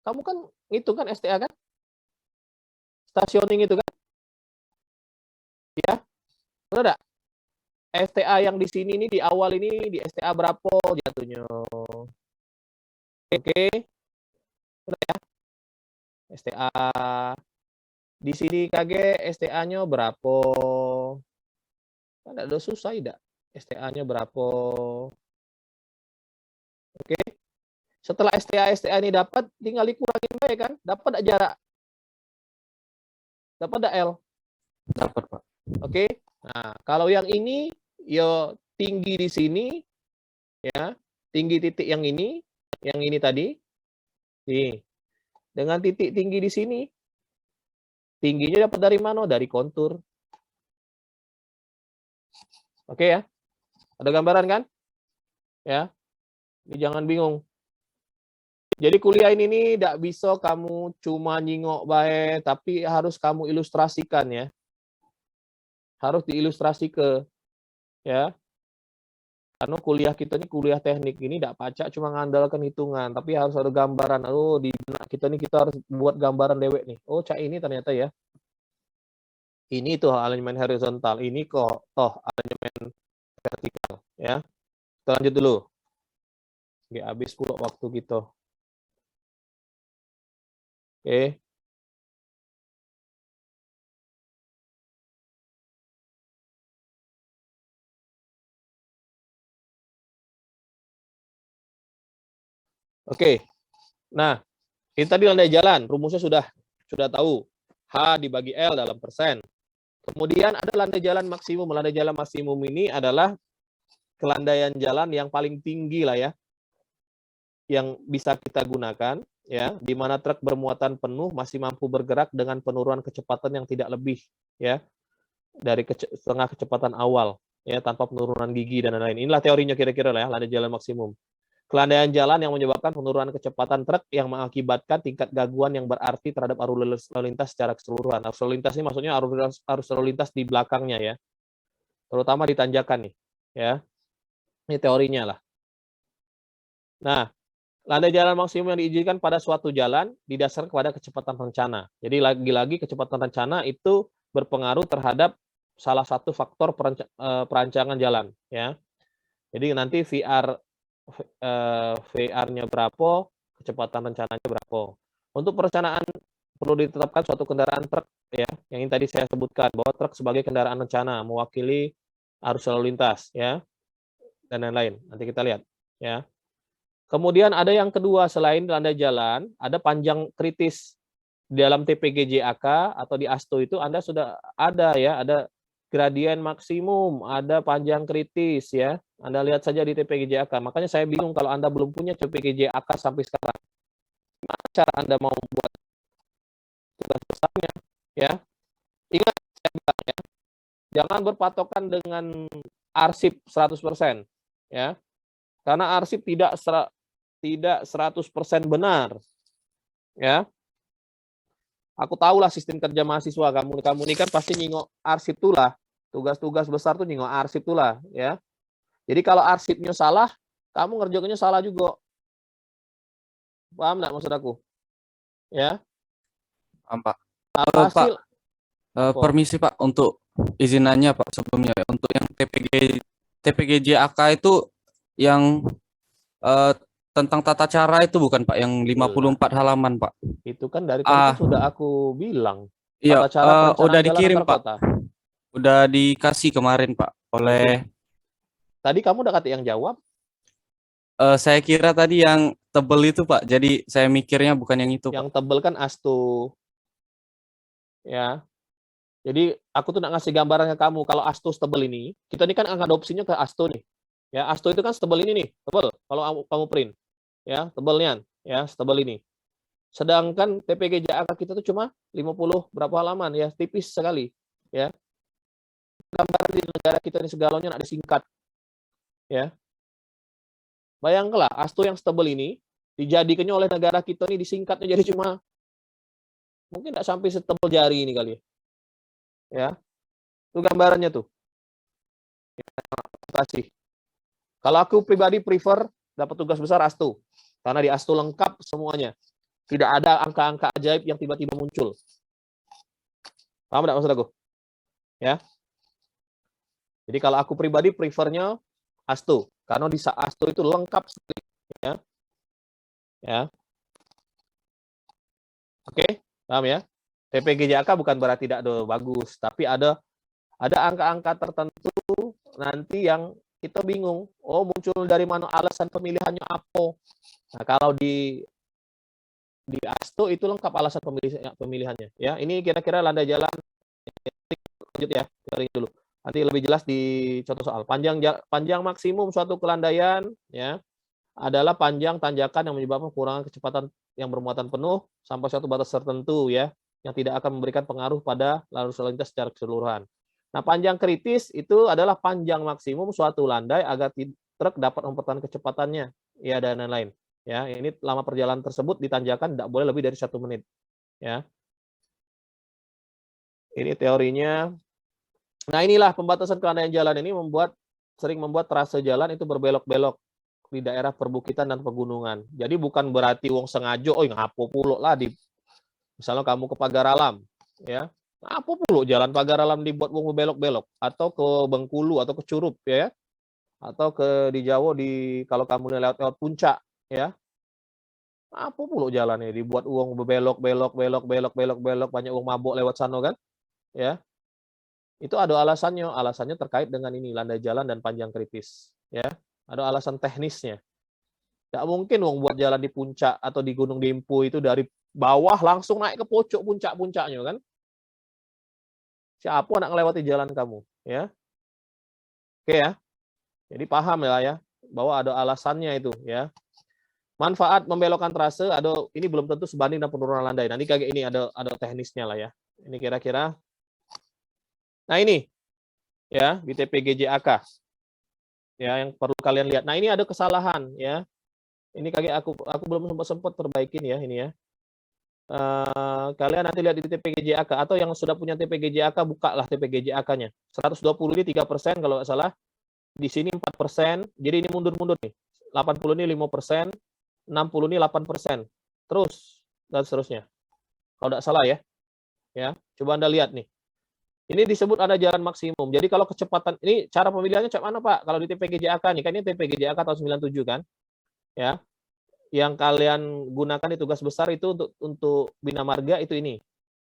Kamu kan ngitung kan STA kan? Stationing itu kan? Ya. Benar enggak? STA yang di sini nih di awal ini di STA berapa jatuhnya? Oke. Benar ya? STA di sini KG STA-nya berapa? Kan ada susah tidak? STA-nya berapa? Oke. Setelah STA ini dapat, tinggal dikurangin baik kan? Dapat enggak jarak? Dapat enggak L? Dapat, Pak. Oke. Nah, kalau yang ini yo tinggi di sini ya, tinggi titik yang ini tadi. Nih. Dengan titik tinggi di sini. Tingginya dapat dari mana? Dari kontur. Oke ya. Ada gambaran kan? Ya. Ini jangan bingung. Jadi kuliah ini tidak bisa kamu cuma nyingok baik, tapi harus kamu ilustrasikan ya. Harus diilustrasi ya. Karena kuliah kita ini kuliah teknik ini tidak pacak cuma ngandalkan hitungan, tapi harus ada gambaran. Oh, di benak kita ini kita harus buat gambaran dewek nih. Oh, cak ini ternyata ya. Ini tuh alignment horizontal, ini kok alignment vertikal ya. Kita lanjut dulu. Nggih habis pula waktu kita. Oke. Oke. Nah, ini tadi landai jalan, rumusnya sudah tahu. H dibagi L dalam persen. Kemudian ada landai jalan maksimum. Landai jalan maksimum ini adalah kelandaian jalan yang paling tinggi lah ya, yang bisa kita gunakan ya, di mana truk bermuatan penuh masih mampu bergerak dengan penurunan kecepatan yang tidak lebih ya dari setengah kecepatan awal ya, tanpa penurunan gigi dan lain-lain. Inilah teorinya kira-kira lah ya, landai jalan maksimum. Kelandaian jalan yang menyebabkan penurunan kecepatan truk yang mengakibatkan tingkat gangguan yang berarti terhadap arus lalu lintas secara keseluruhan. Arus lalu lintas ini maksudnya arus lalu lintas di belakangnya ya, terutama di tanjakan nih ya. Ini teorinya lah. Nah, landai jalan maksimum yang diizinkan pada suatu jalan didasarkan kepada kecepatan rencana. Jadi lagi-lagi kecepatan rencana itu berpengaruh terhadap salah satu faktor perancangan jalan ya. Jadi nanti VR-nya berapa, kecepatan rencananya berapa. Untuk perencanaan perlu ditetapkan suatu kendaraan truk ya, yang ini tadi saya sebutkan bahwa truk sebagai kendaraan rencana mewakili arus lalu lintas ya, dan lain-lain. Nanti kita lihat ya. Kemudian ada yang kedua, selain landai jalan, ada panjang kritis. Di dalam TPG-JAK atau di ASTO itu Anda sudah ada ya, ada gradien maksimum, ada panjang kritis ya. Anda lihat saja di TPG-JAK. Makanya saya bingung kalau Anda belum punya TPG-JAK sampai sekarang. Gimana cara Anda mau buat tugas besarnya ya? Ingat saya bilang ya, jangan berpatokan dengan arsip 100% ya. Karena arsip tidak 100% benar. Ya. Aku tahulah sistem kerja mahasiswa, kamu ini kan pasti nyingok arsip itulah. Tugas-tugas besar tuh nyingok arsip itulah ya. Jadi kalau arsipnya salah, kamu ngerjainnya salah juga. Paham enggak maksud aku? Ya. Paham, Pak. Alhasil Permisi Pak, untuk izinannya Pak sebelumnya, untuk yang TPG-JAK itu yang tentang tata cara itu bukan Pak, yang 54 halaman Pak. itu kan dari tadi kan sudah aku bilang. Iya, Tata cara perencanaan udah jalan dikirim antar Pak. kota. Udah dikasih kemarin Pak oleh Tadi kamu udah kata yang jawab. saya kira tadi yang tebel itu Pak. Jadi saya mikirnya bukan yang itu Pak. Yang tebel kan ASTO. Ya. Jadi aku tuh nak ngasih gambaran ke kamu, kalau ASTO tebel ini, kita ini kan adopsinya ke ASTO nih. Ya, ASTO itu kan setebel ini nih, tebel. Kalau kamu print, ya, tebelnya, ya, setebel ini. Sedangkan TPG-JAK kita tuh cuma 50 berapa halaman, ya, tipis sekali, ya. Gambaran di negara kita ini segalanya nak disingkat, ya. Bayangkanlah, ASTO yang setebel ini dijadikannya oleh negara kita ini disingkatnya jadi cuma mungkin tidak sampai setebel jari ini kali, ya. Itu gambarannya tuh. Ya, terima kasih. Kalau aku pribadi prefer dapat tugas besar ASTO. Karena di ASTO lengkap semuanya. Tidak ada angka-angka ajaib yang tiba-tiba muncul. Paham tidak maksud aku? Ya. Jadi kalau aku pribadi prefernya ASTO. Karena di ASTO itu lengkap sekali. Ya. Ya. Oke, paham ya? TPG-JAK bukan berarti tidak bagus. Tapi ada angka-angka tertentu nanti yang kita bingung, oh muncul dari mana alasan pemilihannya apa. Nah, kalau di ASTO itu lengkap alasan pemilihannya. Ya, ini kira-kira landai jalan. Lanjut ya, cari dulu. Nanti lebih jelas di contoh soal. Panjang maksimum suatu kelandaian ya adalah panjang tanjakan yang menyebabkan pengurangan kecepatan yang bermuatan penuh sampai suatu batas tertentu ya, yang tidak akan memberikan pengaruh pada arus lalu lintas secara keseluruhan. Nah, panjang kritis itu adalah panjang maksimum suatu landai agar truk dapat mempertahankan kecepatannya, ya, dan lain-lain. Ya, ini lama perjalanan tersebut ditanjakan tidak boleh lebih dari 1 menit. Ya, ini teorinya. Nah, inilah pembatasan kelandaian jalan ini sering membuat trase jalan itu berbelok-belok di daerah perbukitan dan pegunungan. Jadi bukan berarti wong sengaja, oh ngapo pulo lah di, misalnya kamu ke Pagar Alam, ya. Apa pula jalan Pagar Alam dibuat wong belok-belok atau ke Bengkulu atau ke Curup ya. atau di Jawa kalau kamu lewat puncak ya. Apa pula jalannya dibuat uang belok banyak uang mabok lewat sana kan ya. Itu ada alasannya terkait dengan ini landai jalan dan panjang kritis ya. Ada alasan teknisnya. Tidak mungkin uang buat jalan di puncak atau di Gunung Dempo itu dari bawah langsung naik ke puncak-puncaknya kan. Siapa nak ngelewati jalan kamu ya. Oke ya. Jadi paham ya bahwa ada alasannya itu ya. Manfaat membelokkan trase ini belum tentu sebanding dengan penurunan landai. Nanti kayak ini ada teknisnya lah ya. Ini kira-kira. Nah ini ya di TPGJAK ya yang perlu kalian lihat. Nah ini ada kesalahan ya. Ini kayak aku belum sempat perbaikin ya ini ya. Kalian nanti lihat di TPGJAK atau yang sudah punya TPGJAK bukalah TPGJAK-nya. 120 ini 3% kalau nggak salah. Di sini 4%. Jadi ini mundur-mundur nih. 80 ini 5%. 60 ini 8%. Terus dan seterusnya. Kalau tidak salah ya. Ya, coba Anda lihat nih. Ini disebut ada jalan maksimum. Jadi kalau kecepatan ini cara pemilihannya cak mana Pak? Kalau di TPGJAK nih kan ini TPGJAK tahun 97 kan. Ya. Yang kalian gunakan di tugas besar itu untuk Bina Marga itu ini.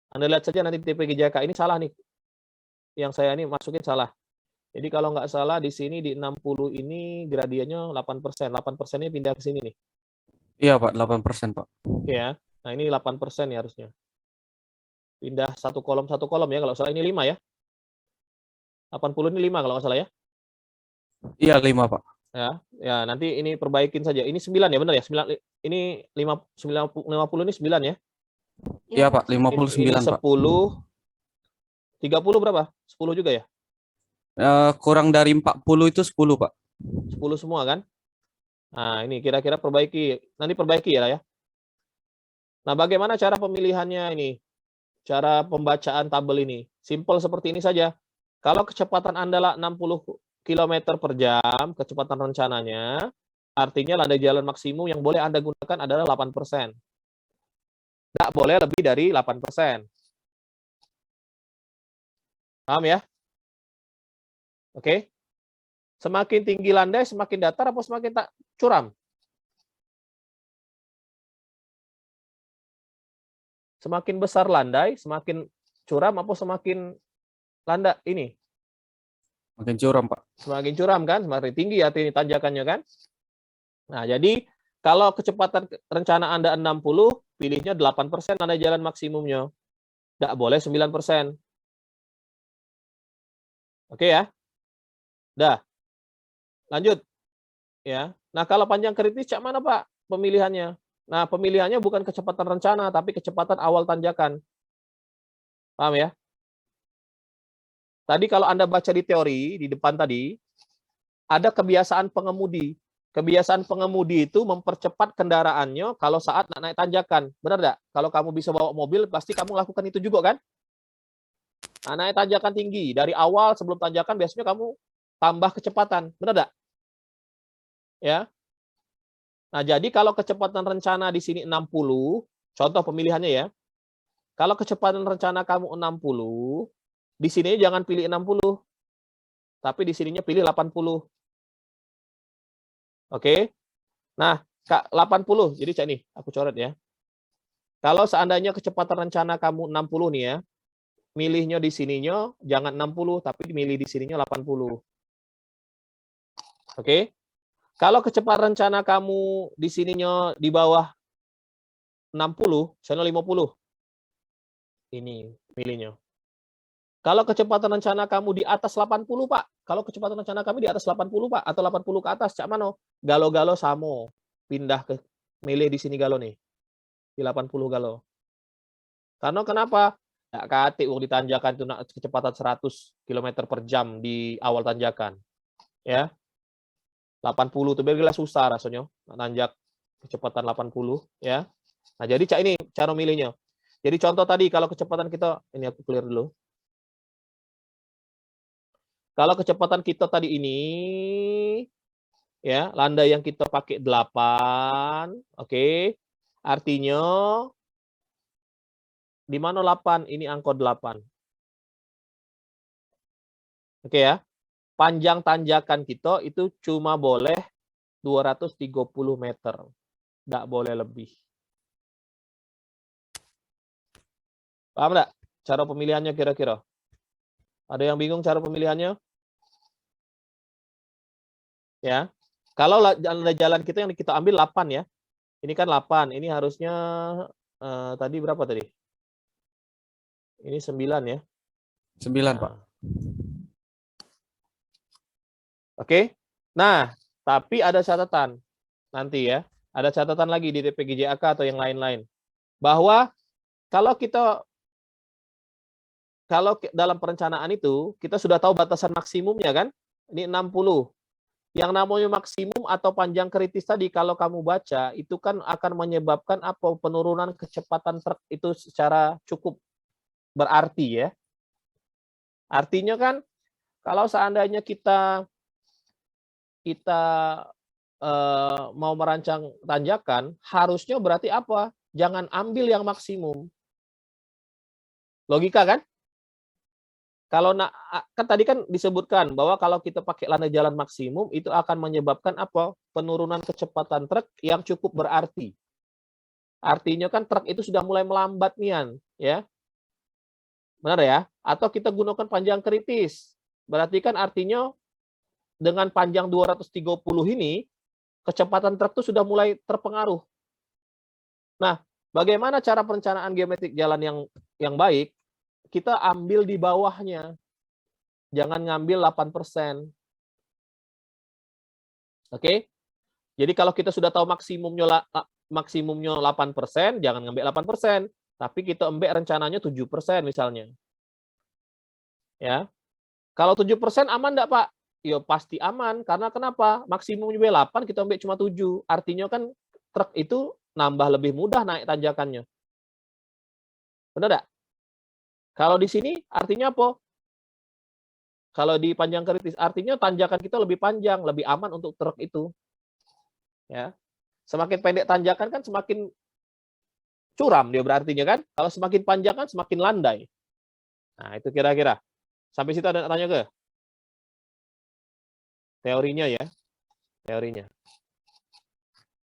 Anda lihat saja nanti TPGJAK ini salah nih. Yang saya ini masukin salah. Jadi kalau nggak salah di sini di 60 ini gradiennya 8%. 8%-nya pindah ke sini nih. Iya Pak, 8% Pak. Ya. Nah ini 8% ya harusnya. Pindah satu kolom ya kalau salah ini 5 ya. 80 ini 5 kalau nggak salah ya. Iya 5 Pak. Ya nanti ini perbaikin saja. Ini 9 ya benar ya? 9 ini 50 ini 9 ya. Iya Pak, Ini 59 10 Pak. 30 berapa? 10 juga ya? Kurang dari 40 itu 10 Pak. 10 semua kan? Nah, ini kira-kira perbaiki. Nanti perbaiki ya. Nah, bagaimana cara pemilihannya ini? Cara pembacaan tabel ini. Simple seperti ini saja. Kalau kecepatan Anda 60 km per jam, kecepatan rencananya, artinya landai jalan maksimum yang boleh Anda gunakan adalah 8%. Tidak boleh lebih dari 8%. Paham ya? Oke. Semakin tinggi landai, semakin datar apa semakin curam? Semakin besar landai, semakin curam apa semakin landai ini? Makin curam Pak. Semakin curam kan, semakin tinggi ya tanjakannya kan. Nah, jadi kalau kecepatan rencana Anda 60, pilihnya 8% landai jalan maksimumnya. Tidak boleh 9%. Oke ya? Dah. Lanjut. Ya. Nah, kalau panjang kritis cak mana Pak pemilihannya? Nah, pemilihannya bukan kecepatan rencana, tapi kecepatan awal tanjakan. Paham ya? Tadi kalau Anda baca di teori, di depan tadi, ada kebiasaan pengemudi. Kebiasaan pengemudi itu mempercepat kendaraannya kalau saat naik tanjakan. Benar nggak? Kalau kamu bisa bawa mobil, pasti kamu lakukan itu juga kan? Nah, naik tanjakan tinggi. Dari awal sebelum tanjakan, biasanya kamu tambah kecepatan. Benar nggak? Ya. Nah, jadi kalau kecepatan rencana di sini 60, contoh pemilihannya ya. Kalau kecepatan rencana kamu 60, di sini jangan pilih 60. Tapi di sininya pilih 80. Oke. Nah, 80. Jadi cak nih, aku coret ya. Kalau seandainya kecepatan rencana kamu 60 nih ya, milihnya di sininya jangan 60, tapi milih di sininya 80. Oke. Kalau kecepatan rencana kamu di sininya di bawah 60, sana 50. Ini milihnya. Kalau kecepatan rencana kamu di atas 80, Pak. Kalau kecepatan rencana kami di atas 80, Pak, atau 80 ke atas, cak mano? Galo-galo samo. Pindah ke milih di sini galo nih. Di 80 galo. Karena kenapa? Nggak kate di tanjakan itu kecepatan 100 km per jam di awal tanjakan. Ya. 80 itu biar susah rasanya nanjak kecepatan 80 ya. Nah, jadi cak ini cara milihnya. Jadi contoh tadi kalau kecepatan kita ini aku clear dulu. Kalau kecepatan kita tadi ini ya, landai yang kita pakai 8, oke. Artinya di mana 8? Ini angka 8. Oke ya. panjang tanjakan kita itu cuma boleh 230 meter. Nggak boleh lebih. Paham nggak cara pemilihannya kira-kira? Ada yang bingung cara pemilihannya? Ya. Kalau jalan kita yang kita ambil 8 ya. Ini kan 8. Ini harusnya tadi berapa tadi? Ini 9 ya. 9, Pak. Oke. Nah, tapi ada catatan nanti ya. Ada catatan lagi di DPGJAK atau yang lain-lain. Bahwa kalau dalam perencanaan itu kita sudah tahu batasan maksimumnya kan? Ini 60. Yang namanya maksimum atau panjang kritis tadi kalau kamu baca itu kan akan menyebabkan apa? Penurunan kecepatan truk itu secara cukup berarti ya. Artinya kan kalau seandainya kita mau merancang tanjakan, harusnya berarti apa? Jangan ambil yang maksimum. Logika kan? Kalau kan tadi kan disebutkan bahwa kalau kita pakai landai jalan maksimum itu akan menyebabkan apa? Penurunan kecepatan truk yang cukup berarti. Artinya kan truk itu sudah mulai melambat nian, ya. Benar ya? Atau kita gunakan panjang kritis. Berarti kan artinya dengan panjang 230 ini kecepatan truk itu sudah mulai terpengaruh. Nah, bagaimana cara perencanaan geometrik jalan yang baik? Kita ambil di bawahnya. Jangan ngambil 8%. Oke? Jadi kalau kita sudah tahu maksimumnya 8%, jangan ngambil 8%, tapi kita ambil rencananya 7% misalnya. Ya. Kalau 7% aman enggak, Pak? Ya pasti aman, karena kenapa? Maksimumnya 8, kita ambil cuma 7. Artinya kan truk itu nambah lebih mudah naik tanjakannya. Benar enggak? Kalau di sini artinya apa? Kalau di panjang kritis artinya tanjakan kita lebih panjang, lebih aman untuk truk itu. Ya. Semakin pendek tanjakan kan semakin curam dia berartinya kan. Kalau semakin panjang kan semakin landai. Nah, itu kira-kira. Sampai situ ada tanya ke? Teorinya ya. Teorinya.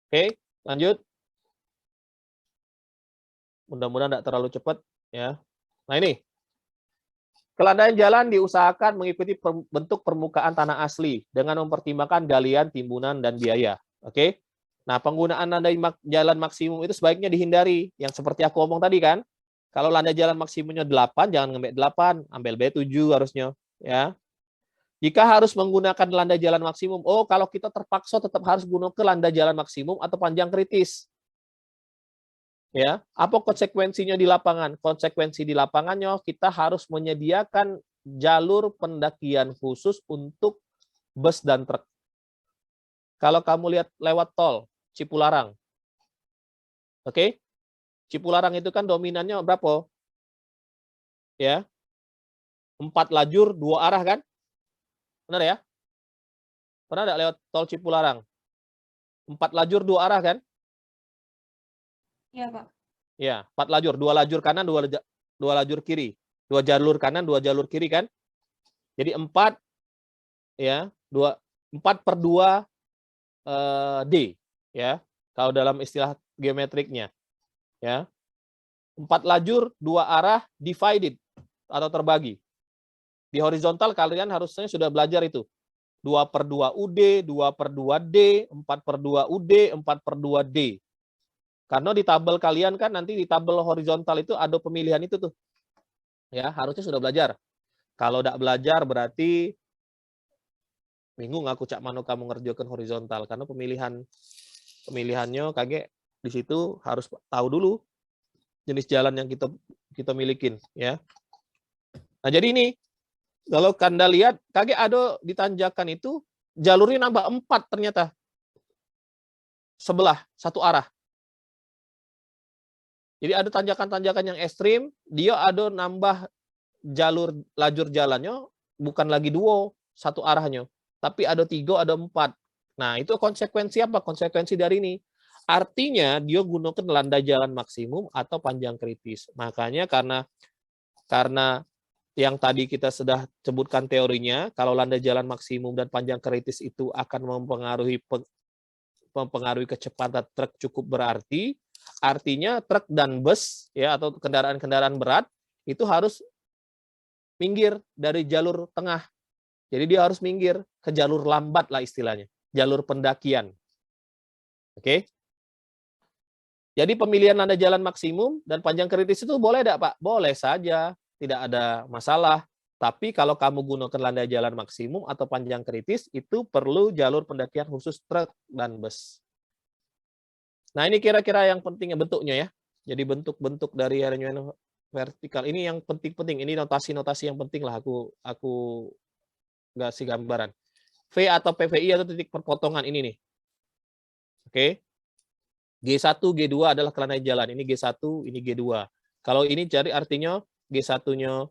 Oke, lanjut. Mudah-mudahan tidak terlalu cepat ya. Nah ini, kelandaian jalan diusahakan mengikuti bentuk permukaan tanah asli dengan mempertimbangkan galian, timbunan, dan biaya. Oke. Nah, penggunaan landai jalan maksimum itu sebaiknya dihindari. Yang seperti aku ngomong tadi kan, kalau landai jalan maksimumnya 8, jangan ngambil 8, ambil B7 harusnya. Ya. Jika harus menggunakan landai jalan maksimum, kalau kita terpaksa tetap harus gunakan landai jalan maksimum atau panjang kritis. Ya, apa konsekuensinya di lapangan? Konsekuensi di lapangannya kita harus menyediakan jalur pendakian khusus untuk bus dan truk. Kalau kamu lihat lewat tol Cipularang, oke? Cipularang itu kan dominannya berapa? Ya, 4 lajur 2 arah kan? Benar ya? Pernah nggak lewat tol Cipularang? 4 lajur 2 arah kan? Iya, Pak. Ya, 4 lajur, 2 lajur kanan, 2 lajur kiri. 2 jalur kanan, 2 jalur kiri kan? Jadi 4 ya, 4/2 D ya. Kalau dalam istilah geometriknya. Ya. 4 lajur, 2 arah divided atau terbagi. Di horizontal kalian harusnya sudah belajar itu. 2/2 UD, 2/2 D, 4/2 UD, 4/2 D. Karena di tabel kalian kan nanti di tabel horizontal itu ada pemilihan itu tuh. Ya, harusnya sudah belajar. Kalau tidak belajar berarti bingung aku cak mano kamu ngerjakan horizontal karena pemilihannya kage di situ harus tahu dulu jenis jalan yang kita milikin ya. Nah, jadi ini kalau Anda lihat kage ada di tanjakan itu jalurnya nambah 4 ternyata. Sebelah satu arah. Jadi ada tanjakan-tanjakan yang ekstrim, dia ada nambah lajur jalannya, bukan lagi 2, satu arahnya. Tapi ada 3, ada 4. Nah, itu konsekuensi apa? Konsekuensi dari ini. Artinya, dia gunakan landai jalan maksimum atau panjang kritis. Makanya karena yang tadi kita sudah sebutkan teorinya, kalau landa jalan maksimum dan panjang kritis itu akan mempengaruhi kecepatan truk cukup berarti, artinya truk dan bus ya atau kendaraan-kendaraan berat itu harus minggir dari jalur tengah. Jadi dia harus minggir ke jalur lambat lah istilahnya, jalur pendakian. Oke? Jadi pemilihan landa jalan maksimum dan panjang kritis itu boleh tidak, Pak? Boleh saja, tidak ada masalah. Tapi kalau kamu gunakan landa jalan maksimum atau panjang kritis, itu perlu jalur pendakian khusus truk dan bus. Nah, ini kira-kira yang pentingnya bentuknya ya. Jadi bentuk-bentuk dari harmonium vertikal ini yang penting-penting. Ini notasi-notasi yang penting lah aku kasih gambaran. V atau PVI atau titik perpotongan ini nih. Oke. G1, G2 adalah kelana jalan. Ini G1, ini G2. Kalau ini cari artinya G1-nya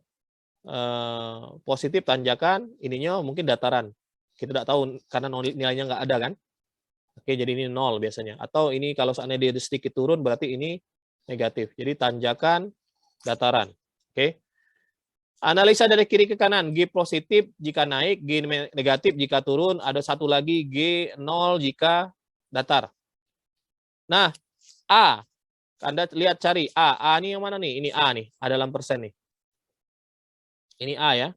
positif tanjakan, ininya mungkin dataran. Kita tidak tahu karena nilainya nggak ada kan. Oke, jadi ini 0 biasanya. Atau ini kalau seandainya dia sedikit turun, berarti ini negatif. Jadi tanjakan, dataran. Oke. Analisa dari kiri ke kanan. G positif jika naik, G negatif jika turun. Ada satu lagi G0 jika datar. Nah, A. Anda lihat cari A. A ini yang mana nih? Ini A nih. A dalam persen nih. Ini A ya.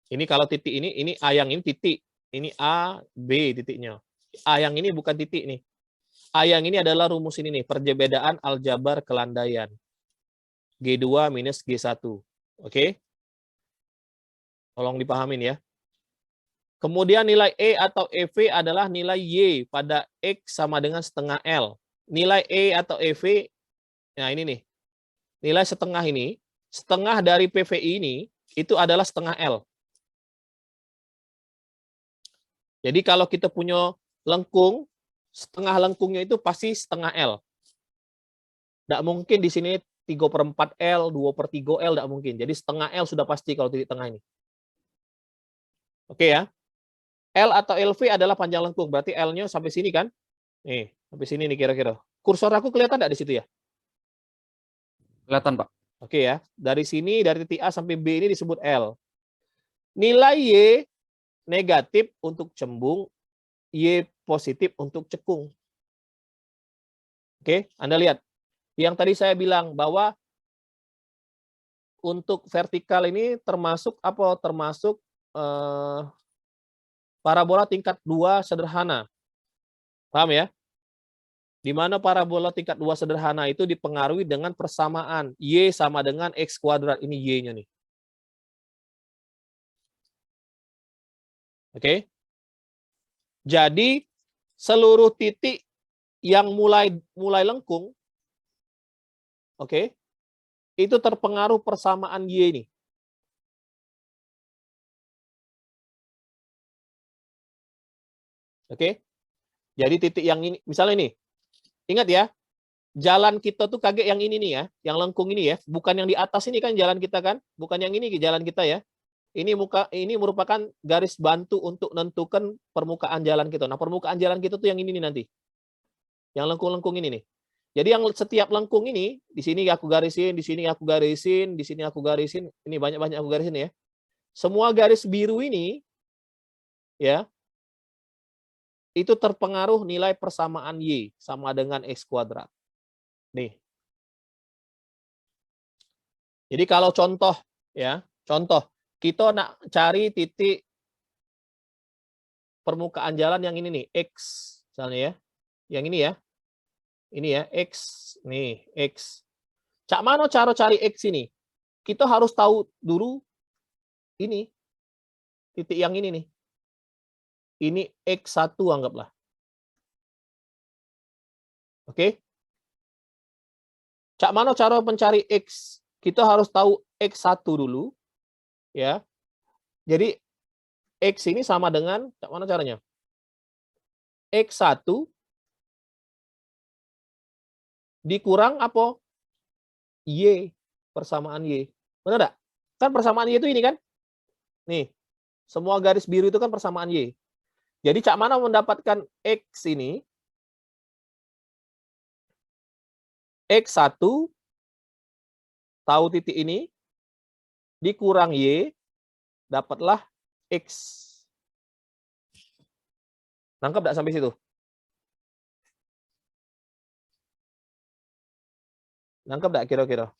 Ini kalau titik ini A yang ini titik. Ini A, B titiknya. A yang ini bukan titik nih. A yang ini adalah rumus ini nih. Perbedaan aljabar kelandaian. G2 minus G1. Oke? Tolong dipahamin ya. Kemudian nilai E atau EV adalah nilai Y pada X sama dengan setengah L. Nilai E atau EV, nah ini nih. Nilai setengah ini, setengah dari PVI ini, itu adalah setengah L. Jadi kalau kita punya lengkung, setengah lengkungnya itu pasti setengah L. Tidak mungkin di sini 3/4 L, 2/3 L, tidak mungkin. Jadi setengah L sudah pasti kalau titik tengah ini. Oke ya. L atau LV adalah panjang lengkung, berarti L-nya sampai sini kan? Nih, sampai sini nih kira-kira. Kursor aku kelihatan tidak di situ ya? Kelihatan, Pak. Oke ya. Dari sini, dari titik A sampai B ini disebut L. Nilai Y negatif untuk cembung, Y positif untuk cekung. Oke, Anda lihat. Yang tadi saya bilang bahwa untuk vertikal ini termasuk apa? Termasuk parabola tingkat 2 sederhana. Paham ya? Di mana parabola tingkat 2 sederhana itu dipengaruhi dengan persamaan Y sama dengan X kuadrat. Ini Y-nya nih. Oke. Jadi seluruh titik yang mulai lengkung, oke, itu terpengaruh persamaan Y ini. Oke. Jadi titik yang ini, misalnya ini. Ingat ya, jalan kita tuh kaget yang ini nih ya, yang lengkung ini ya, bukan yang di atas ini kan jalan kita kan, bukan yang ini jalan kita ya. Ini merupakan garis bantu untuk menentukan permukaan jalan kita. Nah, permukaan jalan kita tuh yang ini nih nanti. Yang lengkung-lengkung ini nih. Jadi yang setiap lengkung ini, di sini aku garisin, di sini aku garisin, di sini aku garisin, ini banyak-banyak aku garisin ya. Semua garis biru ini ya, itu terpengaruh nilai persamaan Y sama dengan X kuadrat. Nih. Jadi kalau contoh ya, contoh kita nak cari titik permukaan jalan yang ini nih, X misalnya ya. Yang ini ya. Ini ya, X. Nih, X. Cak mana cara cari X ini? Kita harus tahu dulu ini. Titik yang ini nih. Ini X1 anggaplah. Oke. Cak mana cara mencari X? Kita harus tahu X1 dulu. Ya. Jadi X ini sama dengan, cak mana caranya? X1 dikurang apa? Y. Persamaan Y. Benar enggak? Kan persamaan Y itu ini kan? Nih. Semua garis biru itu kan persamaan Y. Jadi cak mana mendapatkan X ini? X1 tahu titik ini dikurang Y, dapatlah X. Nangkep nggak sampai situ? Nangkep nggak kira-kira?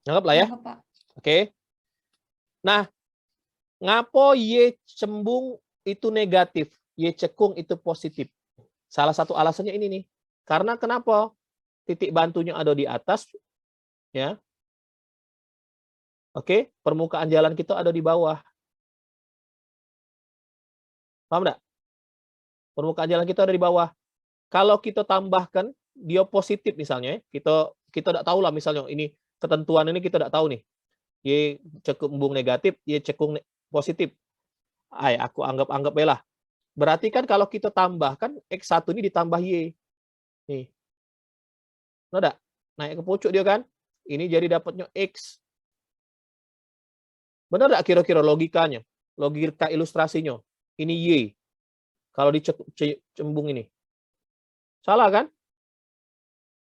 Nangkep lah ya? Nangkep, Pak. Oke. Nah, ngapo Y cembung itu negatif, Y cekung itu positif? Salah satu alasannya ini nih. Karena kenapa? Titik bantunya ada di atas, ya. Oke, permukaan jalan kita ada di bawah. Paham nggak? Permukaan jalan kita ada di bawah. Kalau kita tambahkan dia positif misalnya, kita tidak tahu lah misalnya ini ketentuan ini kita tidak tahu nih. Y cekung negatif, Y cekung positif. Aku anggap lah. Berarti kan kalau kita tambahkan X1 ini ditambah Y. Nih. Ada? Naik ke pucuk dia kan? Ini jadi dapatnya X. Benar nggak kira-kira logikanya? Logika ilustrasinya. Ini Y. Kalau dicembung ini. Salah kan?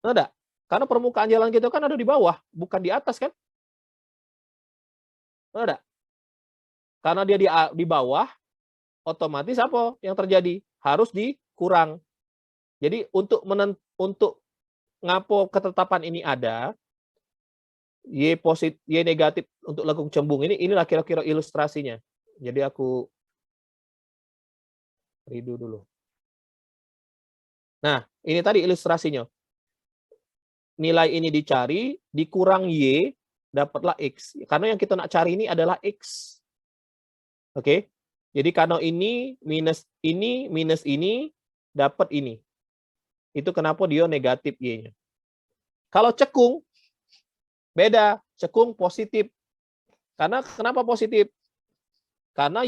Benar nggak? Karena permukaan jalan kita kan ada di bawah, bukan di atas kan? Benar nggak? Karena dia di bawah, otomatis apa yang terjadi? Harus dikurang. Jadi untuk ngapo ketetapan ini ada, Y positif, Y negatif untuk lekung cembung inilah kira-kira ilustrasinya. Jadi aku redo dulu. Nah, ini tadi ilustrasinya. Nilai ini dicari, dikurang Y, dapatlah X. Karena yang kita nak cari ini adalah X. Oke. Jadi karena ini, minus ini, dapat ini. Itu kenapa dia negatif Y-nya. Kalau cekung, beda. Cekung positif. Karena kenapa positif? Karena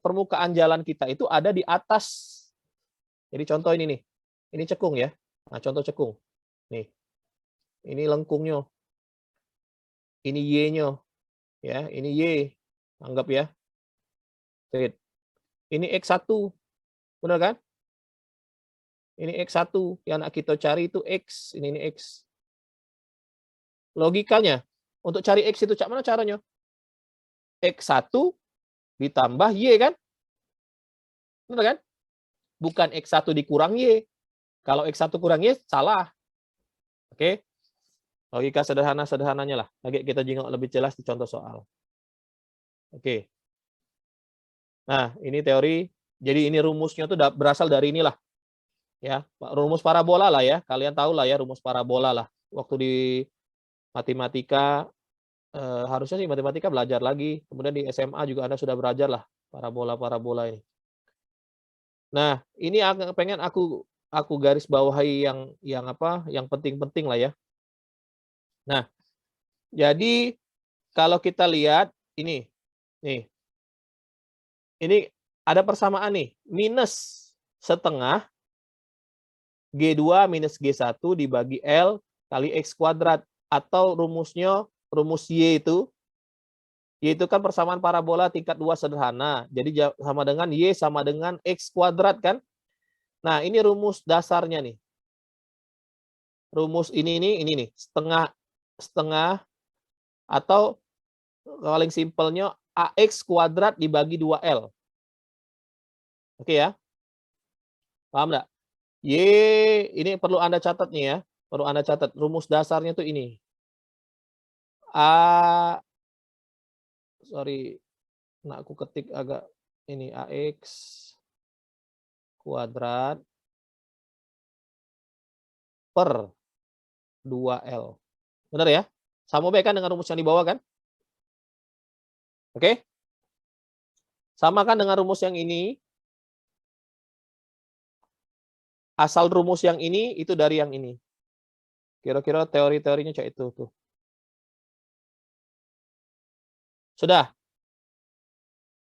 permukaan jalan kita itu ada di atas. Jadi contoh ini nih. Ini cekung ya. Nah, contoh cekung. Nih. Ini lengkungnya. Ini Y-nya. Ya, ini Y. Anggap ya. Ini X1. Benar kan? Ini X1. Yang nak kita cari itu X. Ini X. Logikanya, untuk cari X itu cak mana caranya? X1 ditambah Y kan? Benar kan? Bukan X1 dikurang Y. Kalau X1 kurang Y, salah. Oke? Logika sederhananya lah. Lagi kita jengok lebih jelas di contoh soal. Oke. Nah, ini teori. Jadi ini rumusnya tuh berasal dari inilah. Ya, rumus parabola lah ya. Kalian tahu lah ya rumus parabola lah. Waktu di matematika, harusnya sih matematika belajar lagi. Kemudian di SMA juga Anda sudah belajar lah parabola ini. Nah, ini pengen aku garis bawahi yang penting-penting lah ya. Nah, jadi kalau kita lihat ini ada persamaan nih, minus setengah G2 minus G1 dibagi L kali X kuadrat, atau rumus Y itu kan persamaan parabola tingkat 2 sederhana. Jadi sama dengan Y sama dengan X kuadrat kan. Nah, ini rumus dasarnya nih. Rumus ini nih, setengah atau paling simpelnya AX kuadrat dibagi 2L. Oke ya. Paham nggak? Y, ini perlu Anda catat nih ya. Perlu Anda catat. Rumus dasarnya tuh ini. Nah aku ketik agak ini AX kuadrat per 2L. Benar ya? Sama baik kan dengan rumus yang di bawah kan? Oke? Sama kan dengan rumus yang ini? Asal rumus yang ini itu dari yang ini. Kira-kira teori-teorinya kayak itu tuh. Sudah.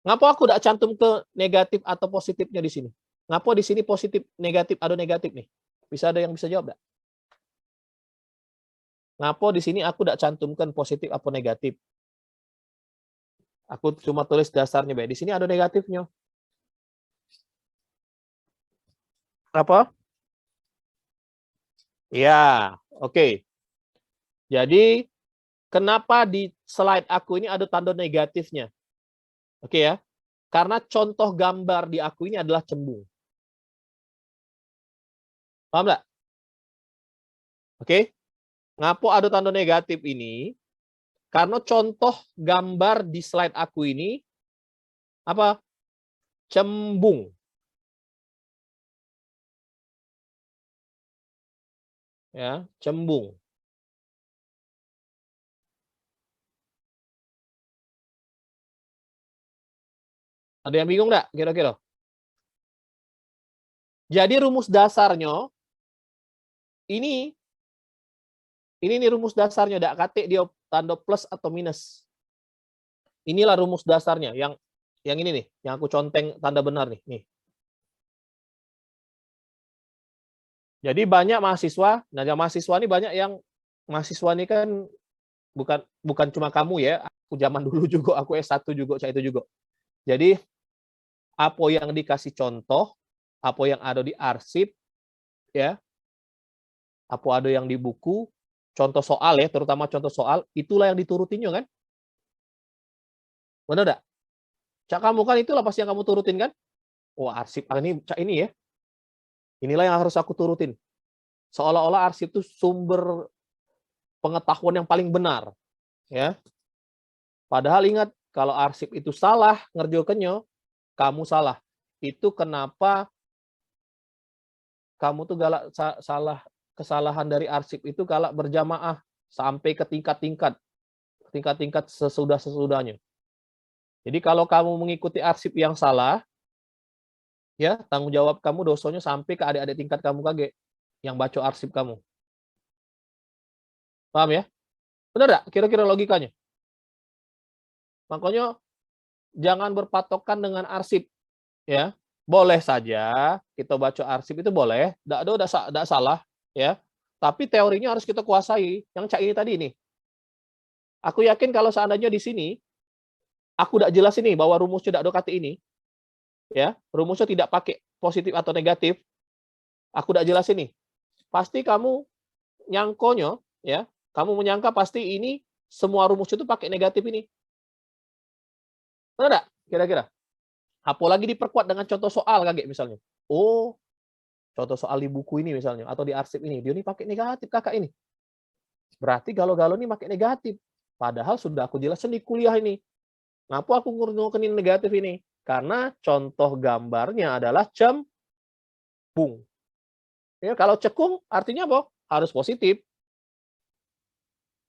Ngapa aku tidak cantum ke negatif atau positifnya di sini? Ngapa di sini positif, negatif, ada negatif nih? Ada yang bisa jawab enggak? Ngapa di sini aku tidak cantumkan positif atau negatif? Aku cuma tulis dasarnya, Mbak. Di sini ada negatifnya. Apa? Ya, oke. Jadi kenapa di slide aku ini ada tanda negatifnya? Oke ya. Karena contoh gambar di aku ini adalah cembung. Paham nggak? Oke. Ngapo ada tanda negatif ini? Karena contoh gambar di slide aku ini apa? Cembung. Ya, cembung. Ada yang bingung nggak kira-kira? Jadi rumus dasarnya ini nih rumus dasarnya, dak kate dia tanda plus atau minus. Inilah rumus dasarnya yang ini nih, yang aku conteng tanda benar nih. Jadi banyak mahasiswa, nah yang mahasiswa ini banyak yang mahasiswa ini kan bukan cuma kamu ya, aku zaman dulu juga, aku S1 juga, saya itu juga. Jadi apa yang dikasih contoh, apa yang ada di arsip, ya, apa ada yang di buku, contoh soal ya, terutama contoh soal, itulah yang diturutinnya kan? Benar enggak? Cak kamu kan itulah pasti yang kamu turutin kan? Oh arsip ini cak ini ya. Inilah yang harus aku turutin. Seolah-olah arsip itu sumber pengetahuan yang paling benar, ya. Padahal ingat, kalau arsip itu salah ngerjokennya, kamu salah. Itu kenapa kamu tuh salah, kesalahan dari arsip itu kalau berjamaah sampai ke tingkat-tingkat sesudah-sesudahnya. Jadi kalau kamu mengikuti arsip yang salah, ya tanggung jawab kamu dosanya sampai ke adik-adik tingkat kamu kage yang baca arsip kamu. Paham ya? Benar nggak? Kira-kira logikanya. Makanya jangan berpatokan dengan arsip, ya. Boleh saja kita baca arsip itu boleh, tidak salah, ya. Tapi teorinya harus kita kuasai. Yang cak ini tadi ini. Aku yakin kalau seandainya di sini aku tidak jelas ini bahwa rumusnya tidak ada kata ini, ya, rumusnya tidak pakai positif atau negatif, aku tidak jelas ini. Pasti kamu nyangkonya, ya, kamu menyangka pasti ini semua rumus itu pakai negatif ini. Benar enggak? Kira-kira. Apalagi diperkuat dengan contoh soal kaget misalnya. Oh, contoh soal di buku ini misalnya atau di arsip ini, dia ini pakai negatif kakak ini. Berarti galau-galau ini pakai negatif. Padahal sudah aku jelasin di kuliah ini. Ngapa aku ngurunin negatif ini? Karena contoh gambarnya adalah cembung. Ya, kalau cekung artinya apa? Harus positif.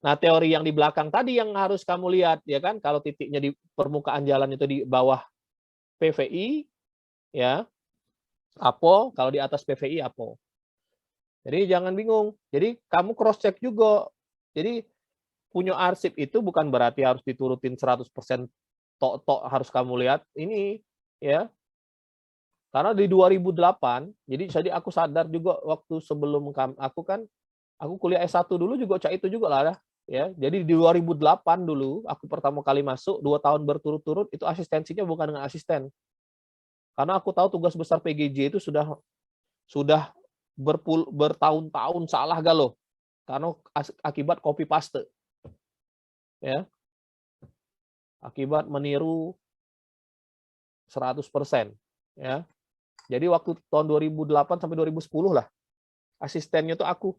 Nah, teori yang di belakang tadi yang harus kamu lihat, ya kan? Kalau titiknya di permukaan jalan itu di bawah PVI, ya, apo, kalau di atas PVI apo. Jadi jangan bingung. Jadi kamu cross check juga. Jadi punya arsip itu bukan berarti harus diturutin 100% tok harus kamu lihat ini, ya. Karena di 2008, jadi aku sadar juga waktu sebelum aku kuliah S1 dulu juga cak itu juga lah ya. Jadi di 2008 dulu aku pertama kali masuk 2 tahun berturut-turut itu asistensinya bukan dengan asisten. Karena aku tahu tugas besar PGJ itu sudah bertahun-tahun salah galau. Karena akibat copy paste. Ya. Akibat meniru 100%, ya. Jadi waktu tahun 2008 sampai 2010 lah. Asistennya tuh aku.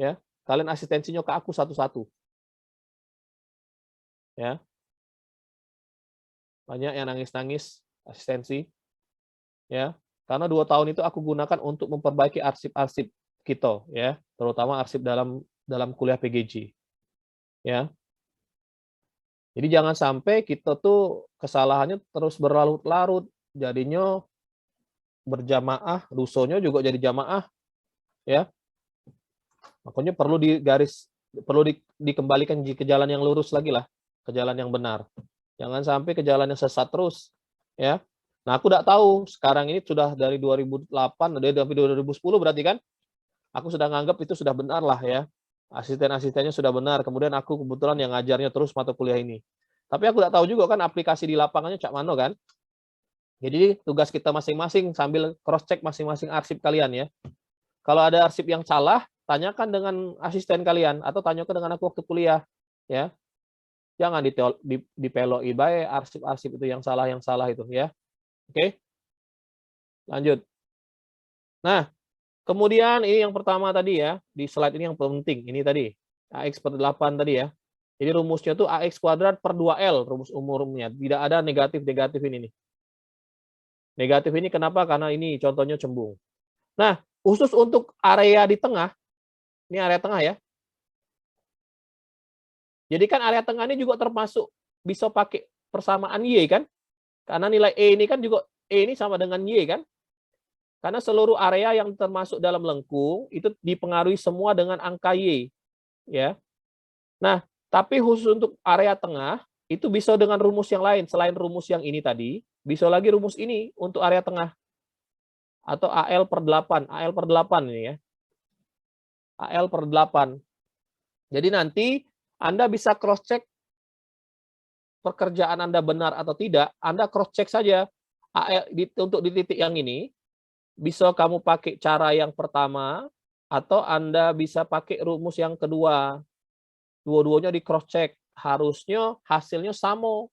Ya. Kalian asistensinya ke aku satu-satu. Ya. Banyak yang nangis-nangis asistensi. Ya. Karena 2 tahun itu aku gunakan untuk memperbaiki arsip-arsip kita, ya, terutama arsip dalam kuliah PGJ. Ya. Jadi jangan sampai kita tuh kesalahannya terus berlarut-larut, jadinya berjamaah, rusonya juga jadi jamaah, ya. Makanya perlu dikembalikan ke jalan yang lurus lagi lah, ke jalan yang benar. Jangan sampai ke jalan yang sesat terus, ya. Nah, aku tidak tahu sekarang ini sudah dari 2008 dari 2010 berarti kan? Aku sudah nganggap itu sudah benar lah ya. Asisten-asistennya sudah benar. Kemudian aku kebetulan yang ngajarnya terus mata kuliah ini. Tapi aku tidak tahu juga kan aplikasi di lapangannya cak mano kan. Jadi tugas kita masing-masing sambil cross check masing-masing arsip kalian ya. Kalau ada arsip yang salah, tanyakan dengan asisten kalian atau tanyakan dengan aku waktu kuliah, ya. Jangan dipeloi bae arsip-arsip itu yang salah itu ya. Oke. Lanjut. Nah, kemudian ini yang pertama tadi ya, di slide ini yang penting, ini tadi, AX per 8 tadi ya. Jadi rumusnya tuh AX kuadrat per 2L, rumus umumnya. Tidak ada negatif-negatif ini nih. Negatif ini kenapa? Karena ini contohnya cembung. Nah, khusus untuk area di tengah, ini area tengah ya. Jadi kan area tengah ini juga termasuk bisa pakai persamaan Y kan? Karena nilai E ini kan juga, E ini sama dengan Y kan? Karena seluruh area yang termasuk dalam lengkung itu dipengaruhi semua dengan angka Y. Ya. Nah, tapi khusus untuk area tengah, itu bisa dengan rumus yang lain. Selain rumus yang ini tadi, bisa lagi rumus ini untuk area tengah. Atau AL per 8. AL per 8 ini ya. AL per 8. Jadi nanti Anda bisa cross-check pekerjaan Anda benar atau tidak. Anda cross-check saja. AL, untuk di titik yang ini, bisa kamu pakai cara yang pertama, atau Anda bisa pakai rumus yang kedua. Dua-duanya di cross-check. Harusnya hasilnya sama.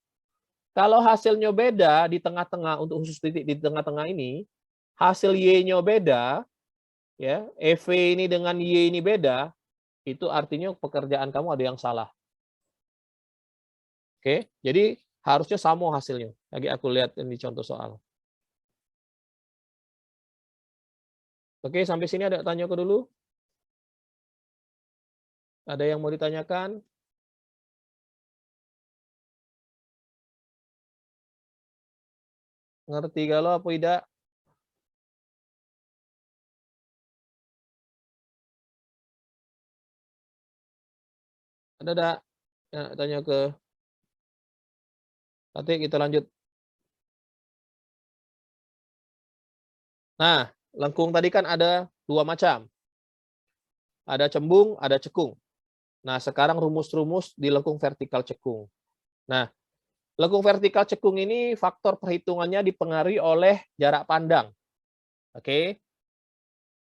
Kalau hasilnya beda di tengah-tengah, untuk khusus titik di tengah-tengah ini, hasil Y-nya beda, ya, EV ini dengan Y ini beda, itu artinya pekerjaan kamu ada yang salah. Oke, jadi harusnya sama hasilnya. Lagi aku lihat ini contoh soal. Oke, sampai sini ada tanya ke dulu? Ada yang mau ditanyakan? Ngerti kalau apa tidak? Ada enggak? Ya, tanya ke. Nanti kita lanjut. Nah, lengkung tadi kan ada dua macam. Ada cembung, ada cekung. Nah, sekarang rumus-rumus di lengkung vertikal cekung. Nah, lengkung vertikal cekung ini faktor perhitungannya dipengaruhi oleh jarak pandang. Oke.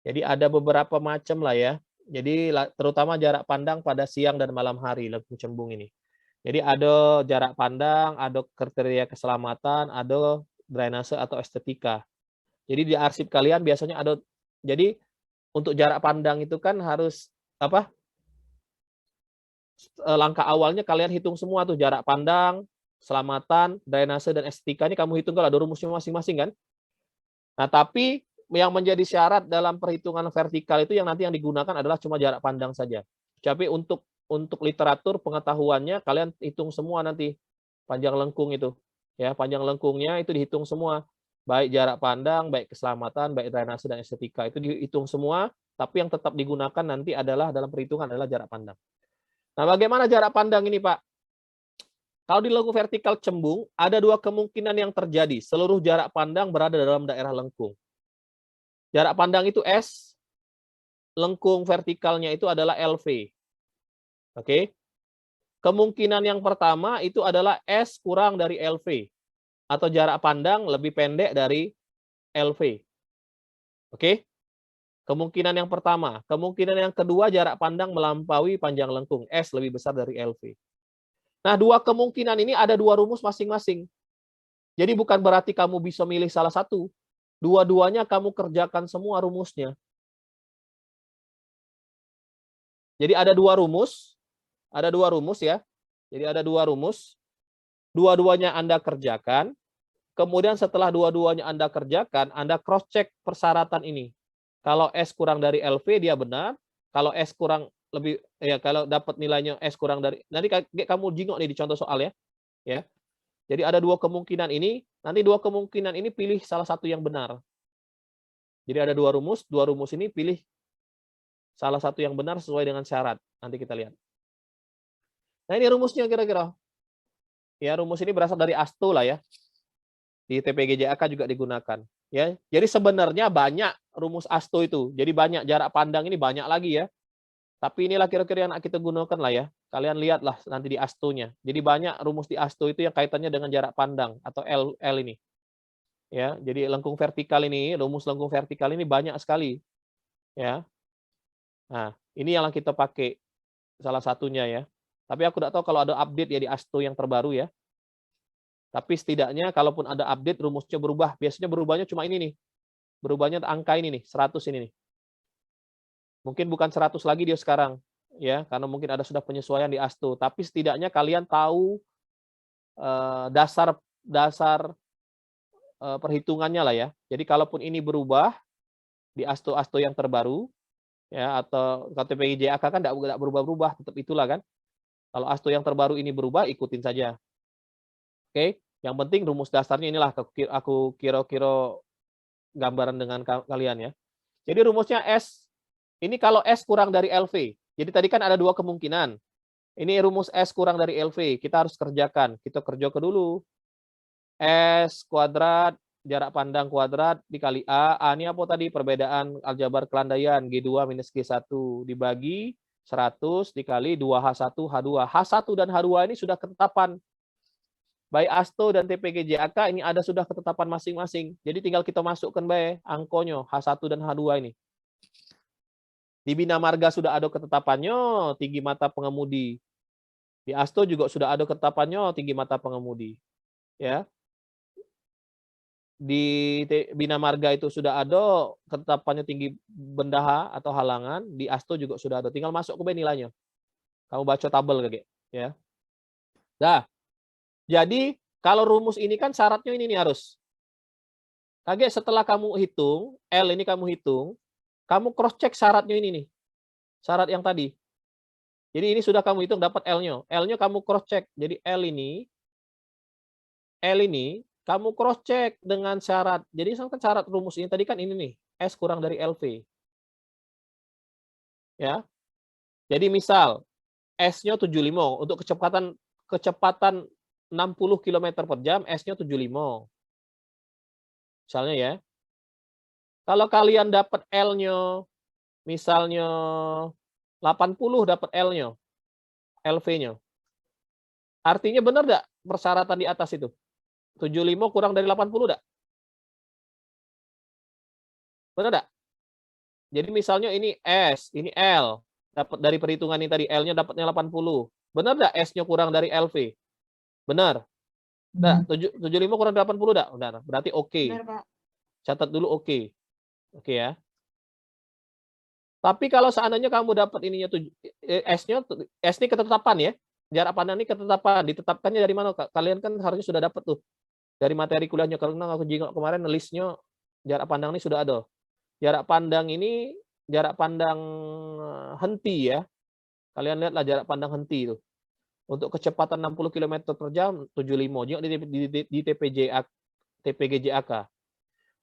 Jadi ada beberapa macam lah ya. Jadi terutama jarak pandang pada siang dan malam hari lengkung cembung ini. Jadi ada jarak pandang, ada kriteria keselamatan, ada drainase atau estetika. Jadi di arsip kalian biasanya ada, jadi untuk jarak pandang itu kan harus apa? Langkah awalnya kalian hitung semua tuh jarak pandang, keselamatan, drainase dan estetika ini kamu hitung kalau ada rumusnya masing-masing kan. Nah, tapi yang menjadi syarat dalam perhitungan vertikal itu yang nanti yang digunakan adalah cuma jarak pandang saja. Tapi untuk literatur pengetahuannya kalian hitung semua nanti panjang lengkung itu. Ya, panjang lengkungnya itu dihitung semua. Baik jarak pandang, baik keselamatan, baik drainase dan estetika itu dihitung semua, tapi yang tetap digunakan nanti adalah dalam perhitungan adalah jarak pandang. Nah, bagaimana jarak pandang ini, Pak? Kalau di lengkung vertikal cembung, ada dua kemungkinan yang terjadi. Seluruh jarak pandang berada dalam daerah lengkung. Jarak pandang itu S, lengkung vertikalnya itu adalah LV. Oke. Kemungkinan yang pertama itu adalah S kurang dari LV. Atau jarak pandang lebih pendek dari LV. Oke. Kemungkinan yang pertama. Kemungkinan yang kedua, jarak pandang melampaui panjang lengkung. S lebih besar dari LV. Nah, dua kemungkinan ini ada dua rumus masing-masing. Jadi bukan berarti kamu bisa milih salah satu. Dua-duanya kamu kerjakan semua rumusnya. Jadi ada dua rumus. Ada dua rumus ya. Jadi ada dua rumus. Dua-duanya Anda kerjakan. Kemudian setelah dua-duanya Anda kerjakan, Anda cross-check persyaratan ini. Kalau S kurang dari LV dia benar. Kalau S kurang lebih, ya kalau dapat nilainya S kurang dari, nanti kamu jingok nih di contoh soal ya. Ya. Jadi ada dua kemungkinan ini. Nanti dua kemungkinan ini pilih salah satu yang benar. Jadi ada dua rumus ini pilih salah satu yang benar sesuai dengan syarat. Nanti kita lihat. Nah, ini rumusnya kira-kira. Ya, rumus ini berasal dari ASTO lah ya. Di TPGJAK juga digunakan. Ya, jadi sebenarnya banyak rumus ASTO itu. Jadi banyak jarak pandang ini banyak lagi ya. Tapi inilah kira-kira yang kita gunakan lah ya. Kalian lihatlah nanti di ASTO-nya. Jadi banyak rumus di ASTO itu yang kaitannya dengan jarak pandang atau L ini. Ya, jadi lengkung vertikal ini, rumus lengkung vertikal ini banyak sekali. Ya. Nah, ini yang kita pakai salah satunya ya. Tapi aku tidak tahu kalau ada update ya di ASTO yang terbaru ya. Tapi setidaknya kalaupun ada update rumusnya berubah. Biasanya berubahnya cuma ini nih. Berubahnya angka ini nih, 100 ini nih. Mungkin bukan 100 lagi dia sekarang ya, karena mungkin ada sudah penyesuaian di ASTO. Tapi setidaknya kalian tahu dasar perhitungannya lah ya. Jadi kalaupun ini berubah di ASTO yang terbaru ya, atau KTP JAK kan tidak berubah-berubah, tetap itulah kan. Kalau ASTO yang terbaru ini berubah, ikutin saja. Oke, yang penting rumus dasarnya inilah aku kira-kira gambaran dengan kalian ya. Jadi rumusnya S, ini kalau S kurang dari LV. Jadi tadi kan ada dua kemungkinan. Ini rumus S kurang dari LV, kita harus kerjakan. Kita kerjakan dulu. S kuadrat, jarak pandang kuadrat dikali A. A ini apa tadi? Perbedaan aljabar kelandaian. G2 minus G1 dibagi 100 dikali 2H1, H2. H1 dan H2 ini sudah ketetapan. Baik ASTO dan TPG JAK ini ada sudah ketetapan masing-masing. Jadi tinggal kita masukkan baik angkonya H1 dan H2 ini. Di Bina Marga sudah ada ketetapannya tinggi mata pengemudi. Di ASTO juga sudah ada ketetapannya tinggi mata pengemudi. Ya. Di Bina Marga itu sudah ada ketetapannya tinggi bendaha atau halangan. Di ASTO juga sudah ada. Tinggal masuk ke nilainya. Kamu baca tabel kayak ya. Dah. Jadi kalau rumus ini kan syaratnya ini nih harus. Kaget setelah kamu hitung, L ini kamu hitung, kamu cross check syaratnya ini nih. Syarat yang tadi. Jadi ini sudah kamu hitung dapat L-nya. L-nya kamu cross check. Jadi L ini kamu cross check dengan syarat. Jadi kan syarat rumus ini tadi kan ini nih, S kurang dari LV. Ya. Jadi misal S-nya 75 untuk kecepatan 60 km per jam, S-nya 75. Misalnya ya. Kalau kalian dapat L-nya, misalnya 80 dapat L-nya, LV-nya. Artinya benar enggak persyaratan di atas itu? 75 kurang dari 80 enggak? Benar enggak? Jadi misalnya ini S, ini L. Dapat dari perhitungan ini tadi, L-nya dapatnya 80. Benar enggak S-nya kurang dari LV? Benar. Nah, 75 kurang 80 enggak? Benar. Berarti oke. Benar, Pak. Catat dulu oke. Oke ya. Tapi kalau seandainya kamu dapat ininya S-nya, S ini ketetapan ya. Jarak pandang ini ketetapan. Ditetapkannya dari mana? Kalian kan harusnya sudah dapat tuh. Dari materi kuliahnya. Karena aku jingok kemarin listnya jarak pandang ini sudah ada. Jarak pandang ini, jarak pandang henti ya. Kalian lihatlah jarak pandang henti itu. Untuk kecepatan 60 km per jam, 75. Jika di TPG JAK.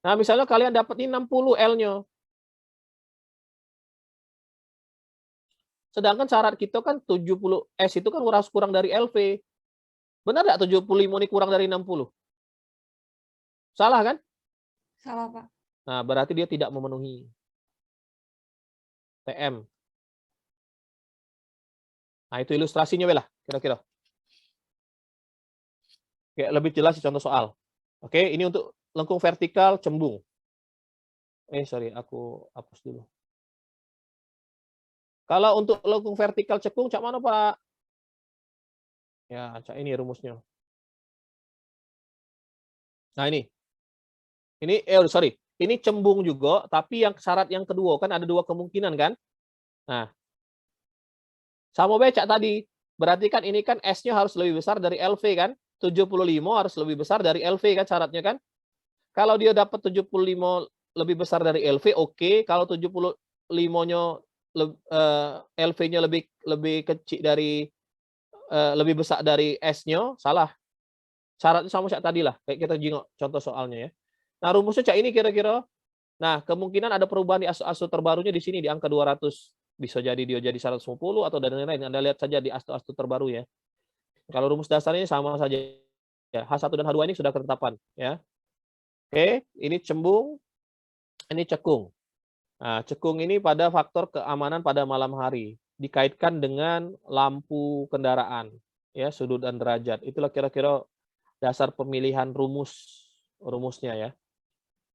Nah, misalnya kalian dapat ini 60 L-nya. Sedangkan syarat kita kan 70 S itu kan harus kurang dari LV. Benar enggak 75 ini kurang dari 60? Salah kan? Salah, Pak. Nah, berarti dia tidak memenuhi TM. Nah, itu ilustrasinya lah, kira-kira. Oke, lebih jelas contoh soal. Oke, ini untuk lengkung vertikal cembung. Sorry, aku hapus dulu. Kalau untuk lengkung vertikal cekung, cak mana, Pak? Ya, cak ini rumusnya. Nah, ini. Sorry. Ini cembung juga, tapi yang syarat yang kedua, kan ada dua kemungkinan, kan? Nah. Sama becak tadi. Berarti kan ini kan S-nya harus lebih besar dari LV, kan? 75 harus lebih besar dari LV, kan syaratnya, kan? Kalau dia dapat 75 lebih besar dari LV, oke. Kalau 75-nya LV-nya lebih kecil dari lebih besar dari S-nya, salah. Syaratnya sama kayak tadi lah, kayak kita jingok contoh soalnya ya. Nah, rumusnya cak ini kira-kira. Nah, kemungkinan ada perubahan di ASTO terbarunya di sini di angka 200. Bisa jadi dia jadi 110 atau dan lain-lain. Anda lihat saja di ASTO terbaru ya. Kalau rumus dasarnya sama saja ya. H1 dan H2 ini sudah ketetapan ya. Oke, ini cembung, ini cekung. Nah, cekung ini pada faktor keamanan pada malam hari dikaitkan dengan lampu kendaraan ya, sudut dan derajat. Itulah kira-kira dasar pemilihan rumusnya ya.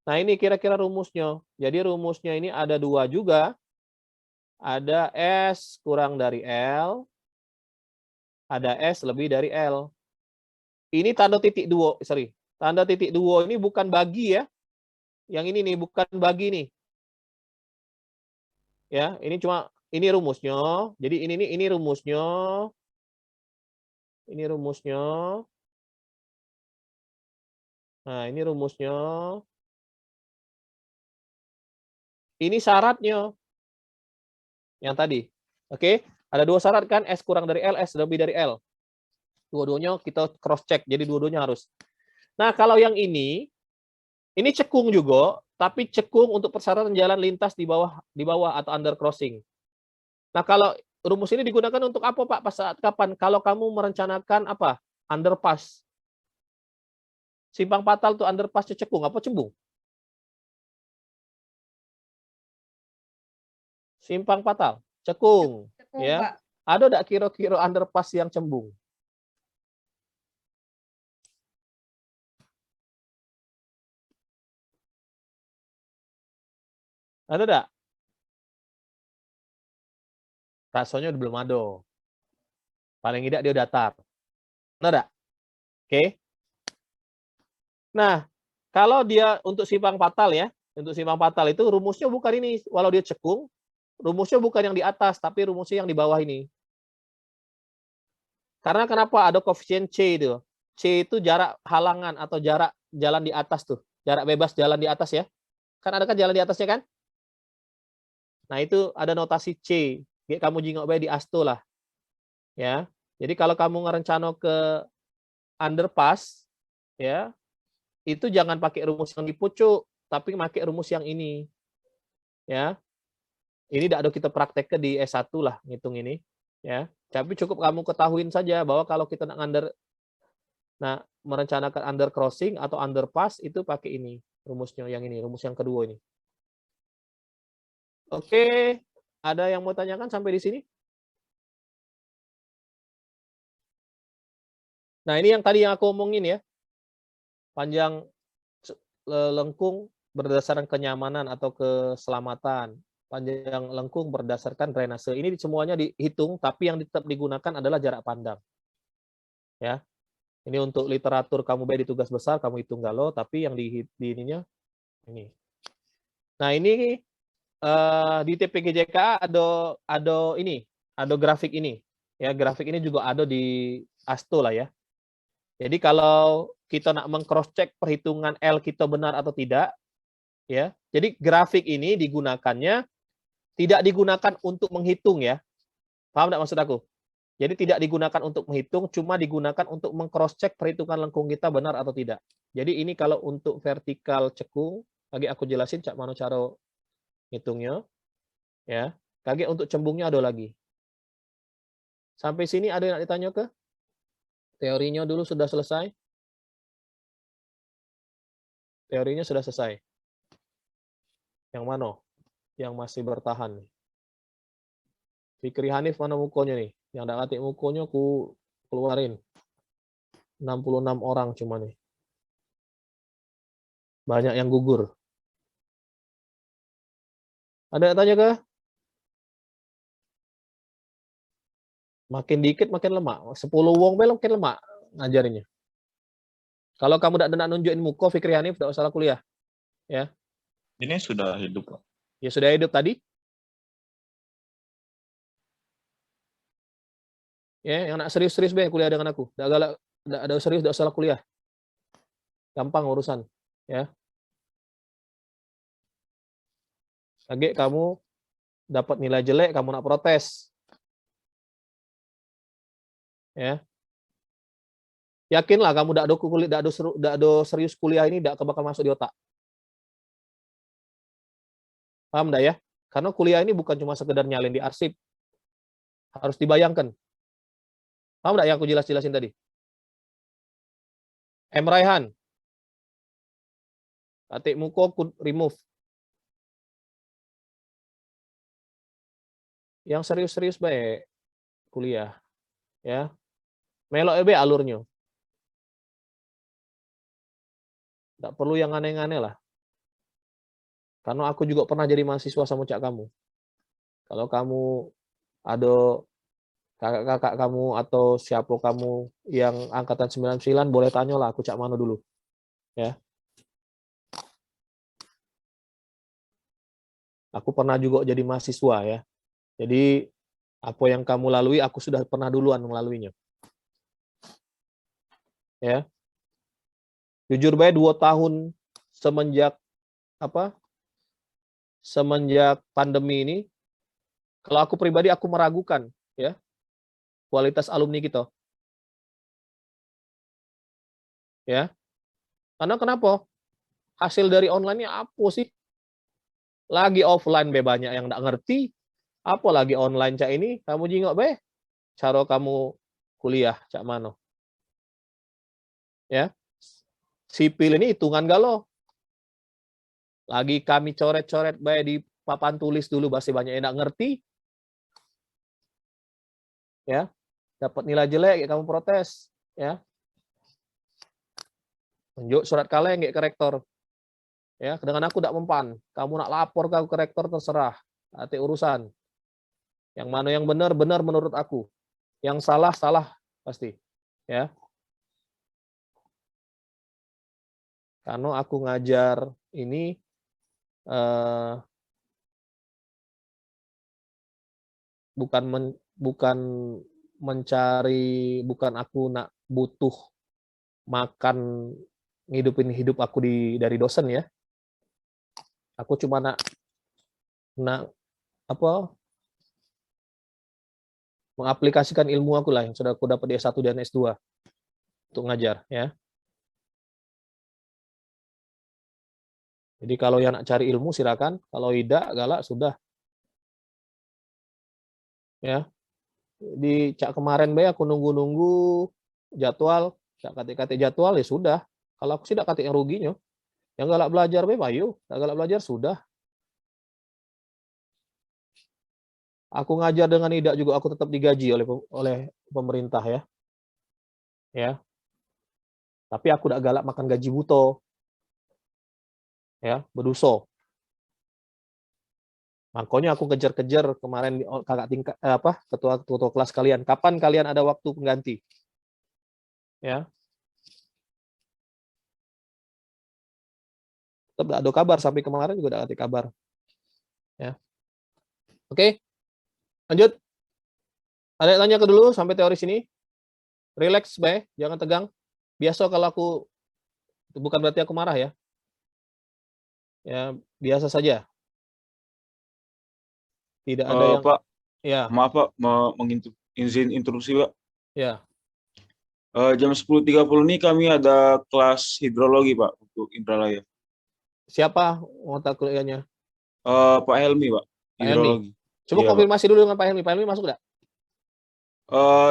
Nah, ini kira-kira rumusnya. Jadi rumusnya ini ada dua juga. ada S kurang dari L, ada S lebih dari L. Ini tanda titik duo, sorry. Tanda titik duo ini bukan bagi ya. Yang ini nih bukan bagi nih. Ya, ini cuma ini rumusnya. Jadi ini rumusnya. Ini rumusnya. Nah, ini rumusnya. Ini syaratnya. Yang tadi. Oke, ada dua syarat kan, S kurang dari L, S lebih dari L. Dua-duanya kita cross check, jadi dua-duanya harus. Nah, kalau yang ini cekung juga, tapi cekung untuk persyaratan jalan lintas di bawah atau under crossing. Nah, kalau rumus ini digunakan untuk apa, Pak? Pas saat kapan? Kalau kamu merencanakan apa? Underpass. Simpang Patal tuh underpass cekung apa cembung? Simpang Patal, cekung, Cekung, ya. Pak. Ada enggak kira-kira underpass yang cembung? Ada enggak? Rasanya belum ada. Paling tidak dia datar. Ada enggak? Oke. Nah, kalau dia untuk simpang fatal ya, untuk simpang fatal itu rumusnya bukan ini. Walau dia cekung, rumusnya bukan yang di atas, tapi rumusnya yang di bawah ini. Karena kenapa? Ada koefisien C itu. C itu jarak halangan atau jarak jalan di atas tuh. Jarak bebas jalan di atas ya. Kan ada kan jalan di atasnya kan? Nah, itu ada notasi C. Kamu jingok bae di asto lah. Ya. Jadi kalau kamu ngerencano ke underpass ya, itu jangan pakai rumus yang di pucuk, tapi pakai rumus yang ini. Ya. Ini tidak ada kita praktek di S1 lah ngitung ini, ya. Tapi cukup kamu ketahuin saja bahwa kalau kita nak merencanakan under crossing atau underpass itu pakai ini, rumusnya yang ini, rumus yang kedua ini. Oke, ada yang mau tanyakan sampai di sini? Nah, ini yang tadi yang aku omongin ya. Panjang lengkung berdasarkan kenyamanan atau keselamatan. Panjang lengkung berdasarkan drainase. Ini semuanya dihitung, tapi yang tetap digunakan adalah jarak pandang. Ya, ini untuk literatur kamu baik di tugas besar, kamu hitung galau, tapi yang di ininya ini. Nah, ini di TPGJK ada grafik ini. Ya, grafik ini juga ada di ASTO lah ya. Jadi kalau kita nak meng-cross check perhitungan L kita benar atau tidak, ya. Jadi grafik ini digunakannya tidak digunakan untuk menghitung ya. Paham enggak maksud aku? Jadi tidak digunakan untuk menghitung, cuma digunakan untuk meng-cross check perhitungan lengkung kita benar atau tidak. Jadi ini kalau untuk vertikal cekung, lagi aku jelasin cak mana cara hitungnya. Ya. Kage untuk cembungnya ada lagi. Sampai sini ada yang ditanya ke? Teorinya dulu sudah selesai? Teorinya sudah selesai. Yang mana? Yang masih bertahan. Fikri Hanif mana mukonya nih? Yang tak katik mukonya aku keluarin. 66 orang cuma nih. Banyak yang gugur. Ada yang tanya ke? Makin dikit makin lemak. 10 wong belum makin lemak ngajarinnya. Kalau kamu tidak nunjukin muka Fikri Hanif, tidak usah kuliah. Ya. Ini sudah hidup, Pak. Ya sudah hidup tadi. Ya, yang nak serius-serius be kuliah dengan aku. Tidak galak, tidak ada serius, tidak usah kuliah. Gampang urusan, ya. Lagi kamu dapat nilai jelek, kamu nak protes. Ya. Yakinlah kamu tidak ada serius kuliah ini tidak bakal masuk di otak. Paham enggak ya? Karena kuliah ini bukan cuma sekedar nyalin di arsip. Harus dibayangkan. Paham enggak yang aku jelasin tadi? M. Raihan. Katik muko remove. Yang serius-serius baik kuliah. Ya. Melok ebe alurnya. Tidak perlu yang aneh-aneh lah. Karena aku juga pernah jadi mahasiswa sama cak kamu. Kalau kamu ada kakak-kakak kamu atau siapa kamu yang angkatan 99 boleh tanyalah aku cak mana dulu. Ya. Aku pernah juga jadi mahasiswa ya. Jadi apa yang kamu lalui aku sudah pernah duluan melaluinya. Ya. Jujur baik 2 tahun semenjak semenjak pandemi ini, kalau aku pribadi aku meragukan ya kualitas alumni kita. Ya. Karena kenapa? Hasil dari online-nya apa sih? Lagi offline be banyak yang nggak ngerti, apalagi online cak ini, kamu jingok be, cara kamu kuliah cak mano. Ya. Sipil ini hitungan galo. Lagi kami coret-coret baik di papan tulis dulu masih banyak yang nggak ngerti. Ya. Dapat nilai jelek kamu protes, ya. Tunjuk surat kaleng ke rektor. Ya, dengan aku tidak mempan. Kamu nak lapor ke rektor terserah. Hati urusan. Yang mana yang benar benar menurut aku. Yang salah salah pasti. Ya. Karena aku ngajar ini bukan mencari, bukan aku nak butuh makan ngidupin hidup aku dari dosen ya. Aku cuma nak mengaplikasikan ilmu aku lah yang sudah aku dapat di S1 dan S2 untuk ngajar ya. Jadi kalau yang nak cari ilmu silakan, kalau tidak galak sudah. Ya. Di cak kemarin be aku nunggu jadwal, cak kate jadwal ya sudah. Kalau aku sih tidak kate yang ruginya. Yang galak belajar be ayo, galak belajar sudah. Aku ngajar dengan tidak juga aku tetap digaji oleh pemerintah ya. Ya. Tapi aku tidak galak makan gaji buto. Ya, berdosa. Makanya aku kejar-kejar kemarin kakak tingkat ketua kelas kalian. Kapan kalian ada waktu pengganti? Ya. Tetap ada kabar sampai kemarin juga ada kabar. Ya. Oke. Lanjut. Ada yang tanya ke dulu sampai teori sini. Relax, Bay, jangan tegang. Biasa kalau aku bukan berarti aku marah ya. Ya, biasa saja. Tidak ada yang Pak, ya, maaf Pak, izin interupsi Pak. ya. Jam 10.30 ini kami ada kelas hidrologi Pak untuk Indralaya. Siapa mata kuliahnya? Pak Helmi Pak, Pak Helmi. hidrologi. Coba Iya, konfirmasi dulu dengan Pak Helmi. Pak Helmi masuk enggak?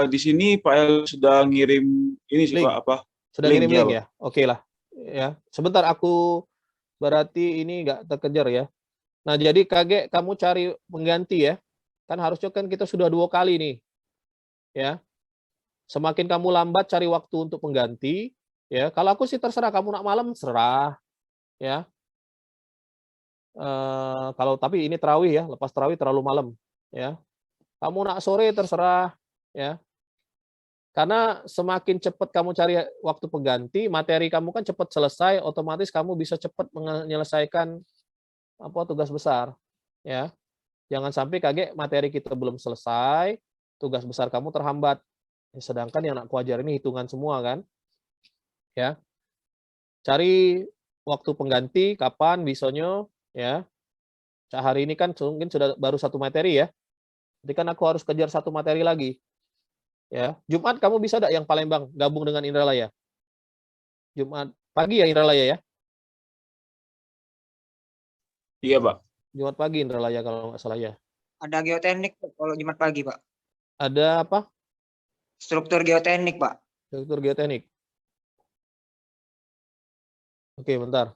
Di sini Pak Helmi sudah ngirim ini sih Link. Pak, Sudah link, ngirim ya, link Pak. ya? Oke lah. Ya. Sebentar aku berarti ini enggak terkejar ya. Nah, jadi kaget kamu cari pengganti ya. Kan harusnya kan kita sudah 2 kali nih. Ya. Semakin kamu lambat cari waktu untuk pengganti, ya. Kalau aku sih terserah kamu nak malam serah, ya. Kalau tapi ini tarawih ya, lepas tarawih terlalu malam, ya. Kamu nak sore terserah, ya. Karena semakin cepat kamu cari waktu pengganti, materi kamu kan cepat selesai, otomatis kamu bisa cepat menyelesaikan tugas besar, ya. Jangan sampai kaget materi kita belum selesai, tugas besar kamu terhambat. Sedangkan yang nak kuajar ini hitungan semua kan, ya. Cari waktu pengganti kapan bisanya, ya. Hari ini kan mungkin sudah baru 1 materi ya. Jadi kan aku harus kejar 1 materi lagi. Ya, Jumat kamu bisa enggak yang Palembang gabung dengan Indralaya? Jumat pagi ya Indralaya ya? Iya Pak. Jumat pagi Indralaya kalau nggak salah ya. Ada geoteknik kalau Jumat pagi, Pak. Ada apa? Struktur geoteknik, Pak. Struktur geoteknik. Oke, bentar.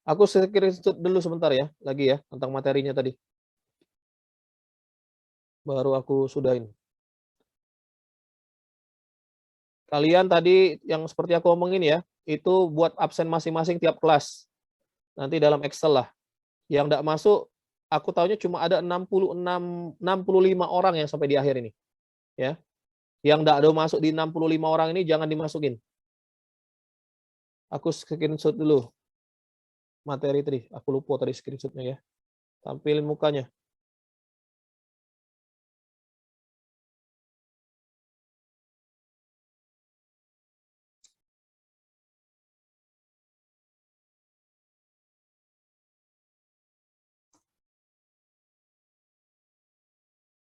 Aku screenshot dulu sebentar ya, lagi ya, tentang materinya tadi. Baru aku sudahin. Kalian tadi yang seperti aku omongin ya, itu buat absen masing-masing tiap kelas. Nanti dalam Excel lah. Yang enggak masuk, aku tahunya cuma ada 65 orang yang sampai di akhir ini. Ya. Yang enggak ada masuk di 65 orang ini jangan dimasukin. Aku screenshot dulu. Materi tadi, aku lupa tadi screenshotnya ya. Tampilin mukanya.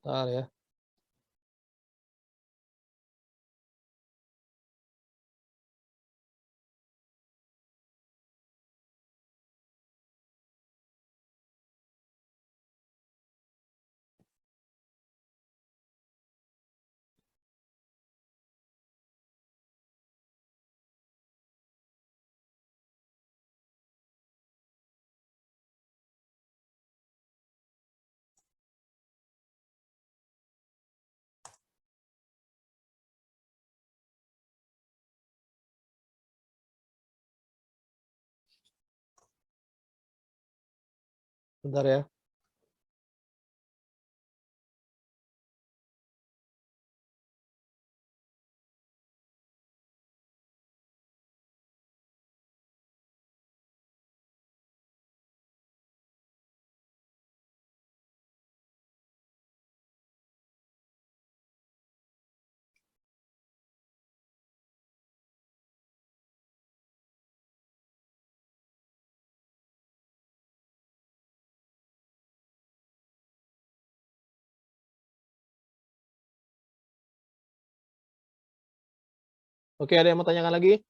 Bentar ya. Bentar ya. Oke, ada yang mau tanyakan lagi?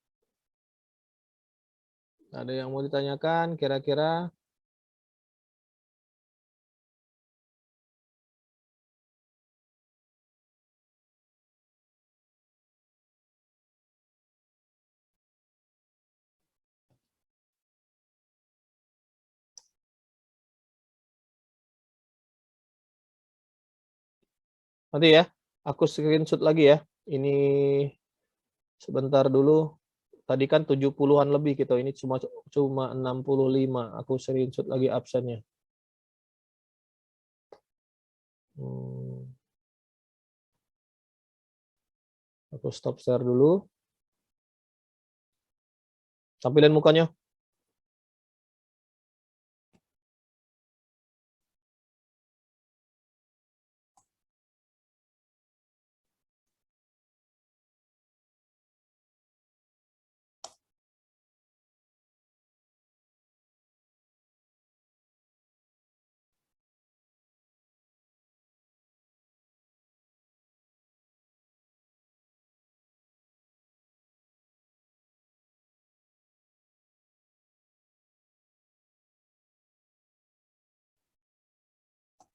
Ada yang mau ditanyakan kira-kira? Nanti ya, aku screenshot lagi ya. Ini sebentar dulu. Tadi kan 70-an lebih gitu. Ini cuma 65. Aku screenshot lagi absennya. Aku stop share dulu. Tampilin mukanya.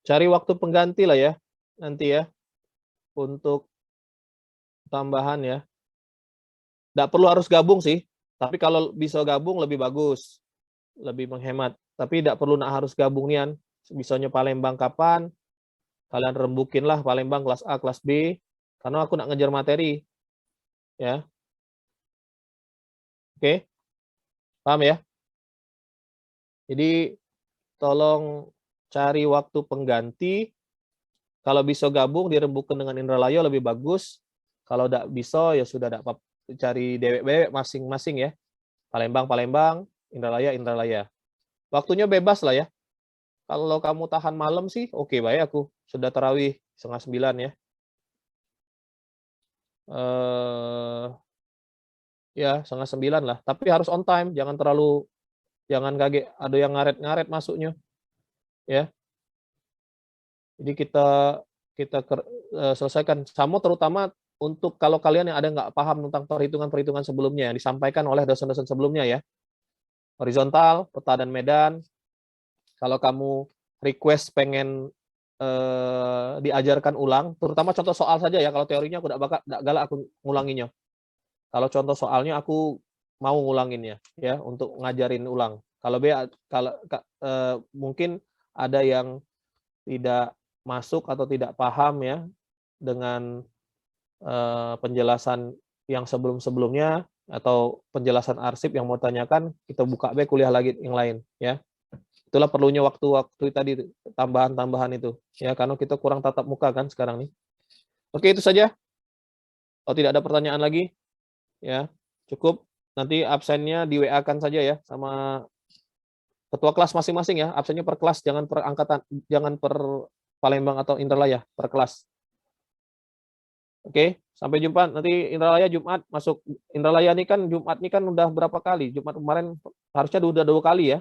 Cari waktu pengganti lah ya. Nanti ya. Untuk tambahan ya. Nggak perlu harus gabung sih. Tapi kalau bisa gabung lebih bagus. Lebih menghemat. Tapi tidak perlu harus gabung nian. Bisanya Palembang kapan? Kalian rembukin lah Palembang kelas A, kelas B. Karena aku nak ngejar materi. Ya. Oke. Paham ya? Jadi tolong cari waktu pengganti. Kalau bisa gabung dirembukan dengan Indralaya lebih bagus. Kalau tidak bisa ya sudah tidak apa-apa. Cari dewek-dewek masing-masing ya. Palembang, Indralaya. Waktunya bebas lah ya. Kalau kamu tahan malam sih, oke baik aku. Sudah tarawih 8:30 ya. Ya 8:30 lah. Tapi harus on time, jangan kaget. Ada yang ngaret-ngaret masuknya. Ya. Jadi kita selesaikan. Sama terutama untuk kalau kalian yang ada nggak paham tentang perhitungan sebelumnya yang disampaikan oleh dosen-dosen sebelumnya ya. Horizontal, peta dan medan. Kalau kamu request pengen diajarkan ulang, terutama contoh soal saja ya. Kalau teorinya aku nggak galak aku ngulanginnya. Kalau contoh soalnya aku mau ngulanginnya ya untuk ngajarin ulang. Kalau mungkin ada yang tidak masuk atau tidak paham ya dengan penjelasan yang sebelum-sebelumnya atau penjelasan arsip yang mau tanyakan, kita buka kuliah lagi yang lain ya. Itulah perlunya waktu-waktu tadi tambahan-tambahan itu ya, karena kita kurang tatap muka kan sekarang nih. Oke, itu saja. Kalau tidak ada pertanyaan lagi ya, cukup. Nanti absennya di WA-kan saja ya sama ketua kelas masing-masing ya. Absennya per kelas, jangan per angkatan, jangan per Palembang atau Indralaya, per kelas. Oke, sampai jumpa nanti Indralaya Jumat masuk. Indralaya ini kan Jumat ini kan udah berapa kali? Jumat kemarin harusnya udah 2 kali ya.